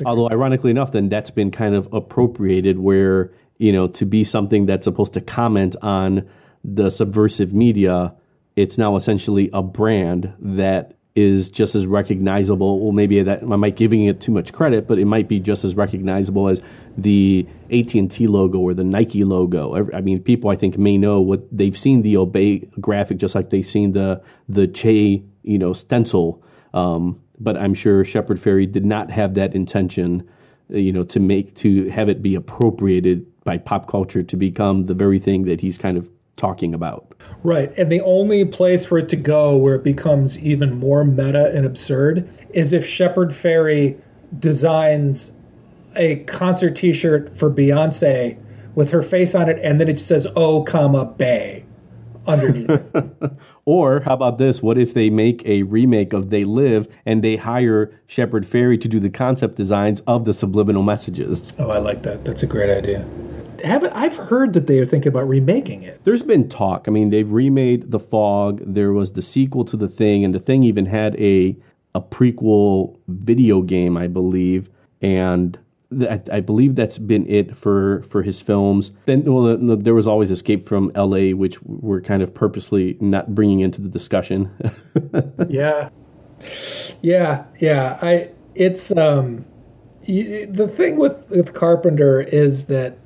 Although ironically enough, then that's been kind of appropriated where, to be something that's supposed to comment on the subversive media, it's now essentially a brand that is just as recognizable. Well, maybe that I might giving it too much credit, but it might be just as recognizable as the AT&T logo or the Nike logo. I mean, people I think may know what they've seen the Obey graphic, just like they've seen the Che, stencil. But I'm sure Shepard Fairey did not have that intention, to have it be appropriated by pop culture to become the very thing that he's kind of talking about. Right. And the only place for it to go where it becomes even more meta and absurd is if Shepard Fairey designs a concert t-shirt for Beyonce with her face on it, and then it says, "Oh, Bay." Underneath it. Or how about this? What if they make a remake of They Live and they hire Shepard Fairey to do the concept designs of the subliminal messages? Oh, I like that. That's a great idea. I've heard that they are thinking about remaking it. There's been talk. I mean, they've remade The Fog. There was the sequel to The Thing, and The Thing even had a prequel video game, I believe. And I believe that's been it for his films. Then, there was always Escape from L.A., which we're kind of purposely not bringing into the discussion. Yeah. It's the thing with Carpenter is that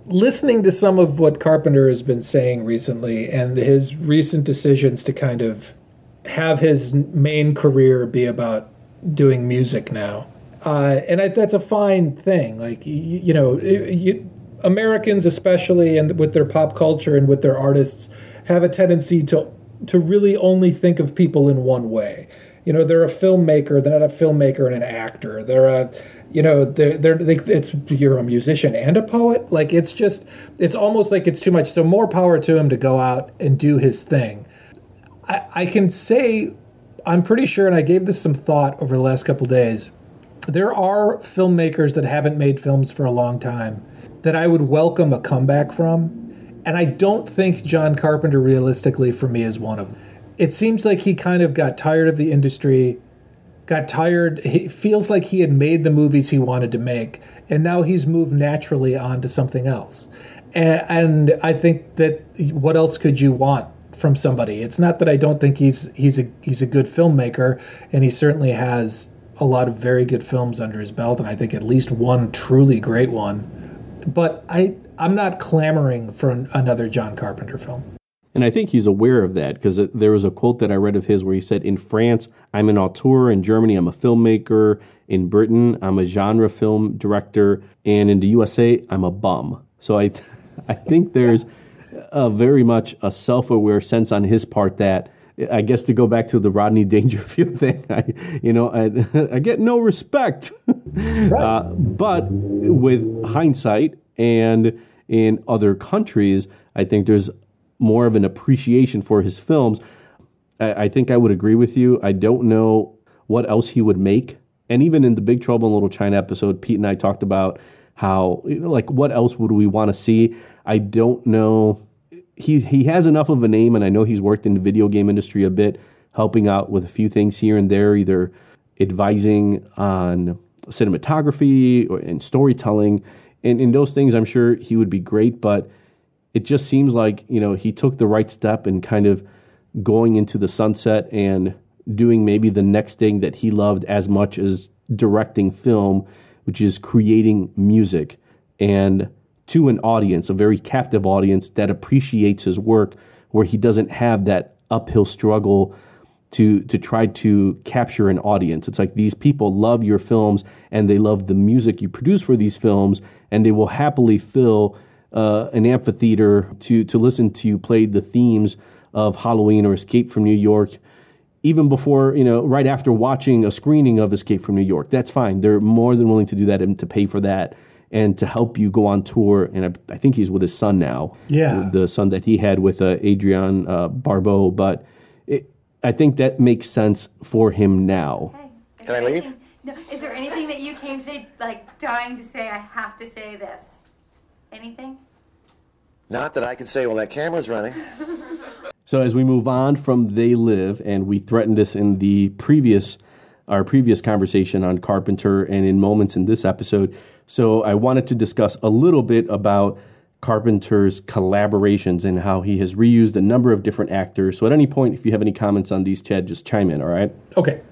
listening to some of what Carpenter has been saying recently and his recent decisions to kind of have his main career be about doing music now. And that's a fine thing. Like, Americans especially, and with their pop culture and with their artists, have a tendency to really only think of people in one way. They're a filmmaker. They're not a filmmaker and an actor. You're a musician and a poet. Like, it's almost like it's too much. So more power to him to go out and do his thing. I can say, I'm pretty sure, and I gave this some thought over the last couple of days, there are filmmakers that haven't made films for a long time that I would welcome a comeback from. And I don't think John Carpenter, realistically, for me, is one of them. It seems like he kind of got tired of the industry, he feels like he had made the movies he wanted to make, and now he's moved naturally on to something else. And I think that what else could you want from somebody? It's not that I don't think he's a good filmmaker, and he certainly has a lot of very good films under his belt, and I think at least one truly great one. But I'm not clamoring for another John Carpenter film. And I think he's aware of that, because there was a quote that I read of his where he said, in France, I'm an auteur. In Germany, I'm a filmmaker. In Britain, I'm a genre film director. And in the USA, I'm a bum. So I think there's very much a self-aware sense on his part that, I guess, to go back to the Rodney Dangerfield thing, I get no respect. Right. But with hindsight, and in other countries, I think there's more of an appreciation for his films. I think I would agree with you. I don't know what else he would make. And even in the Big Trouble in Little China episode, Pete and I talked about how, like, what else would we want to see? I don't know. He has enough of a name, and I know he's worked in the video game industry a bit, helping out with a few things here and there, either advising on cinematography and storytelling. And in those things, I'm sure he would be great, but it just seems like, he took the right step in kind of going into the sunset and doing maybe the next thing that he loved as much as directing film, which is creating music, and to an audience, a very captive audience that appreciates his work, where he doesn't have that uphill struggle to try to capture an audience. It's like these people love your films and they love the music you produce for these films, and they will happily fill an amphitheater to listen to you play the themes of Halloween or Escape from New York, even before, right after watching a screening of Escape from New York. That's fine. They're more than willing to do that and to pay for that and to help you go on tour. And I think he's with his son now. Yeah. The son that he had with Adrian Barbeau. But I think that makes sense for him now. Can I leave? No. Is there anything that you came today, like, dying to say, I have to say this? Anything? Not that I can say while that camera's running. So as we move on from They Live, and we threatened this in our previous conversation on Carpenter and in moments in this episode, so I wanted to discuss a little bit about Carpenter's collaborations and how he has reused a number of different actors. So at any point, if you have any comments on these, Chad, just chime in, all right? Okay.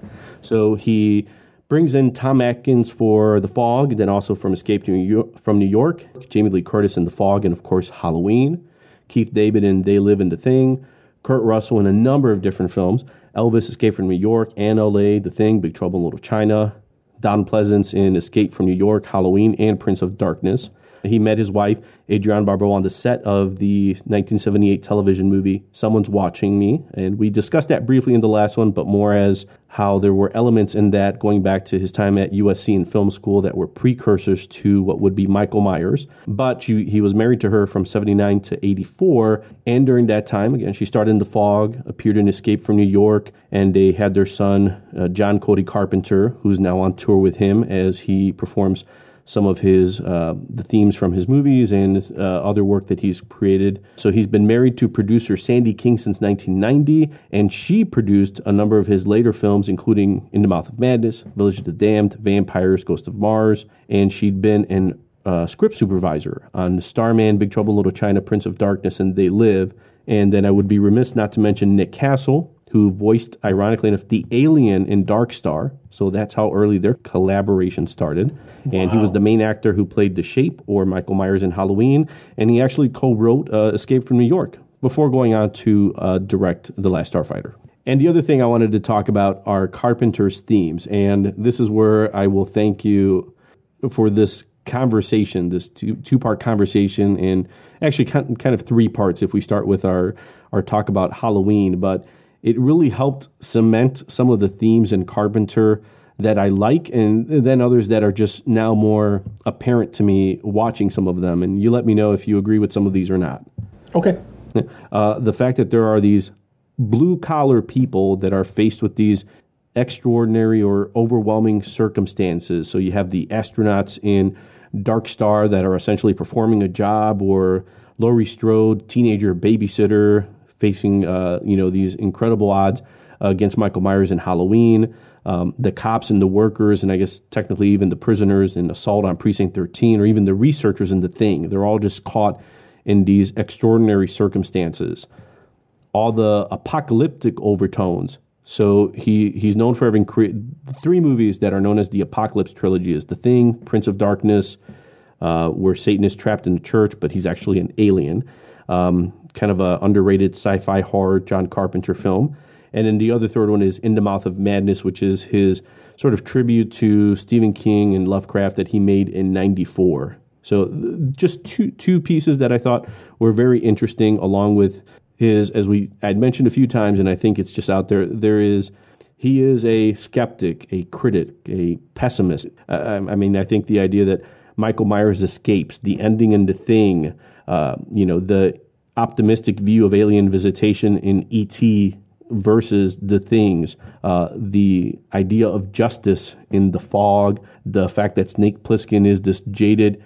So he brings in Tom Atkins for The Fog, and then also from Escape from New York, Jamie Lee Curtis in The Fog, and of course Halloween, Keith David in They Live in The Thing, Kurt Russell in a number of different films, Elvis, Escape from New York, and L.A., The Thing, Big Trouble in Little China, Don Pleasance in Escape from New York, Halloween, and Prince of Darkness. He met his wife, Adrienne Barbeau, on the set of the 1978 television movie Someone's Watching Me, and we discussed that briefly in the last one, but more as how there were elements in that going back to his time at USC in film school that were precursors to what would be Michael Myers. But he was married to her from 79 to 84, and during that time, again, she starred in The Fog, appeared in Escape from New York, and they had their son, John Cody Carpenter, who's now on tour with him as he performs some of his the themes from his movies and other work that he's created. So he's been married to producer Sandy King since 1990, and she produced a number of his later films, including In the Mouth of Madness, Village of the Damned, Vampires, Ghost of Mars, and she'd been an script supervisor on Starman, Big Trouble in Little China, Prince of Darkness, and They Live. And then I would be remiss not to mention Nick Castle, who voiced, ironically enough, the alien in Dark Star. So that's how early their collaboration started. Wow. And he was the main actor who played The Shape, or Michael Myers in Halloween. And he actually co-wrote Escape from New York before going on to direct The Last Starfighter. And the other thing I wanted to talk about are Carpenter's themes. And this is where I will thank you for this conversation, this two-part conversation, and actually kind of three parts if we start with our talk about Halloween. But it really helped cement some of the themes in Carpenter that I like, and then others that are just now more apparent to me watching some of them. And you let me know if you agree with some of these or not. Okay. The fact that there are these blue-collar people that are faced with these extraordinary or overwhelming circumstances. So you have the astronauts in Dark Star that are essentially performing a job, or Laurie Strode, teenager babysitter, facing these incredible odds against Michael Myers in Halloween, the cops and the workers, and I guess technically even the prisoners in Assault on Precinct 13, or even the researchers in The Thing. They're all just caught in these extraordinary circumstances. All the apocalyptic overtones. So he's known for having created three movies that are known as the Apocalypse Trilogy: is The Thing, Prince of Darkness, where Satan is trapped in the church, but he's actually an alien. Kind of a underrated sci-fi horror John Carpenter film. And then the other third one is In the Mouth of Madness, which is his sort of tribute to Stephen King and Lovecraft that he made in 94. So just two pieces that I thought were very interesting, along with his, as I'd mentioned a few times, and I think it's just out there, he is a skeptic, a critic, a pessimist. I think the idea that Michael Myers escapes, the ending in The Thing, the optimistic view of alien visitation in E.T. versus The Things, the idea of justice in The Fog, the fact that Snake Plissken is this jaded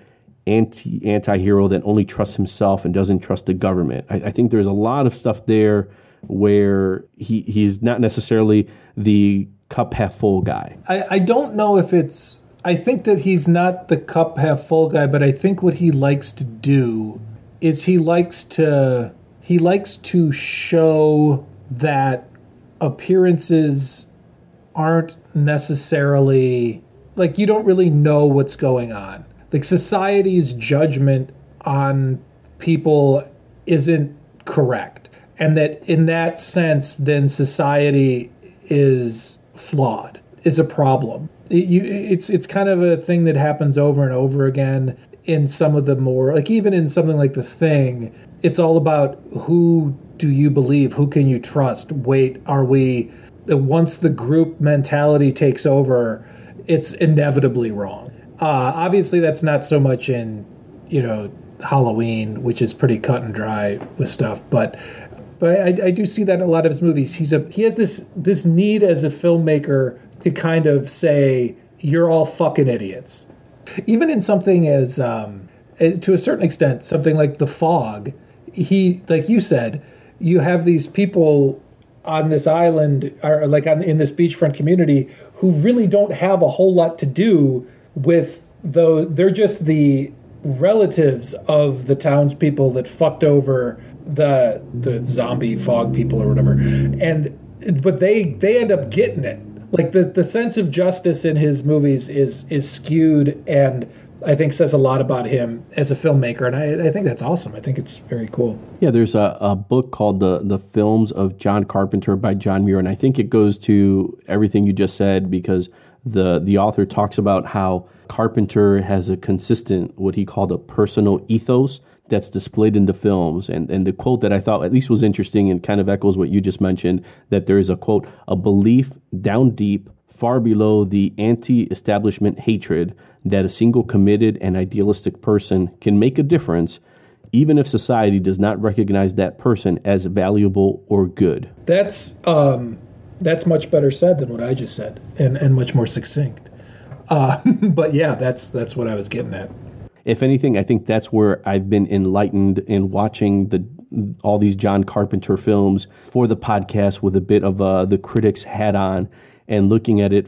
anti-hero that only trusts himself and doesn't trust the government. I think there's a lot of stuff there where he's not necessarily the cup half full guy. I don't know if it's... I think that he's not the cup half full guy, but I think what he likes to do is he likes to show that appearances aren't necessarily... Like, you don't really know what's going on. Like, society's judgment on people isn't correct. And that in that sense, then society is flawed, is a problem. It's kind of a thing that happens over and over again in some of the more, like even in something like The Thing, it's all about who do you believe? Who can you trust? Wait, are we, once the group mentality takes over, it's inevitably wrong. Obviously, that's not so much in, Halloween, which is pretty cut and dry with stuff, but I do see that in a lot of his movies. He has this need as a filmmaker to kind of say, you're all fucking idiots. Even in something as to a certain extent, something like The Fog, he, like you said, you have these people on this island, or like in this beachfront community, who really don't have a whole lot to do with they're just the relatives of the townspeople that fucked over the zombie fog people or whatever, but they end up getting it. Like the sense of justice in his movies is skewed, and I think says a lot about him as a filmmaker, and I think that's awesome. I think it's very cool. Yeah, there's a book called the Films of John Carpenter by John Muir, and I think it goes to everything you just said, because the author talks about how Carpenter has a consistent, what he called a personal ethos that's displayed in the films. And the quote that I thought at least was interesting and kind of echoes what you just mentioned, that there is a quote, a belief down deep, far below the anti-establishment hatred that a single committed and idealistic person can make a difference, even if society does not recognize that person as valuable or good. That's much better said than what I just said, and much more succinct. But yeah, that's what I was getting at. If anything, I think that's where I've been enlightened in watching all these John Carpenter films for the podcast with a bit of the critic's hat on, and looking at it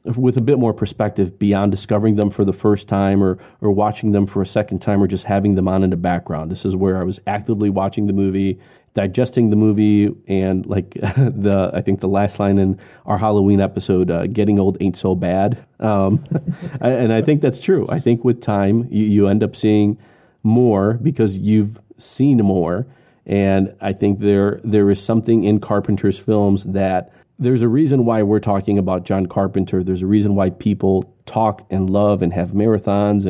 with a bit more perspective beyond discovering them for the first time or watching them for a second time or just having them on in the background. This is where I was actively watching the movie, digesting the movie, and like I think the last line in our Halloween episode, getting old ain't so bad. And I think that's true. I think with time, you end up seeing more because you've seen more. And I think there is something in Carpenter's films that there's a reason why we're talking about John Carpenter. There's a reason why people talk and love and have marathons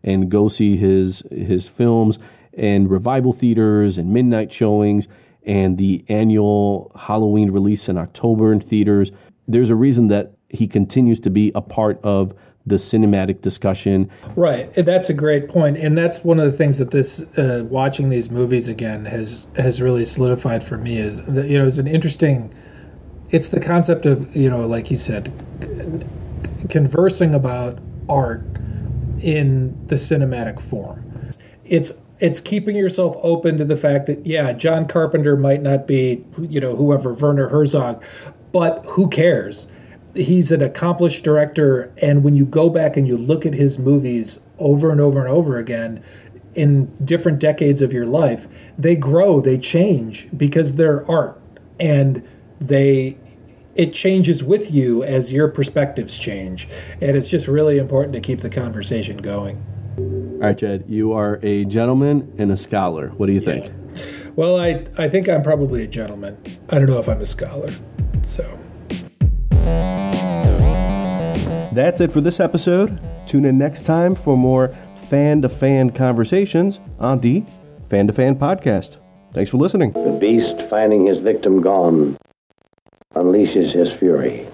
and go see his films and revival theaters and midnight showings and the annual Halloween release in October in theaters. There's a reason that he continues to be a part of the cinematic discussion. Right. That's a great point. And that's one of the things that this watching these movies again has really solidified for me is that, it's an interesting, it's the concept of, like you said, conversing about art in the cinematic form. It's keeping yourself open to the fact that, yeah, John Carpenter might not be, whoever, Werner Herzog, but who cares? He's an accomplished director, and when you go back and you look at his movies over and over and over again in different decades of your life, they grow, they change because they're art, and it changes with you as your perspectives change, and it's just really important to keep the conversation going. All right, Jed, you are a gentleman and a scholar. What do you think? Well, I think I'm probably a gentleman. I don't know if I'm a scholar, so... That's it for this episode. Tune in next time for more fan-to-fan conversations on the Fan-to-Fan podcast. Thanks for listening. The beast, finding his victim gone, unleashes his fury.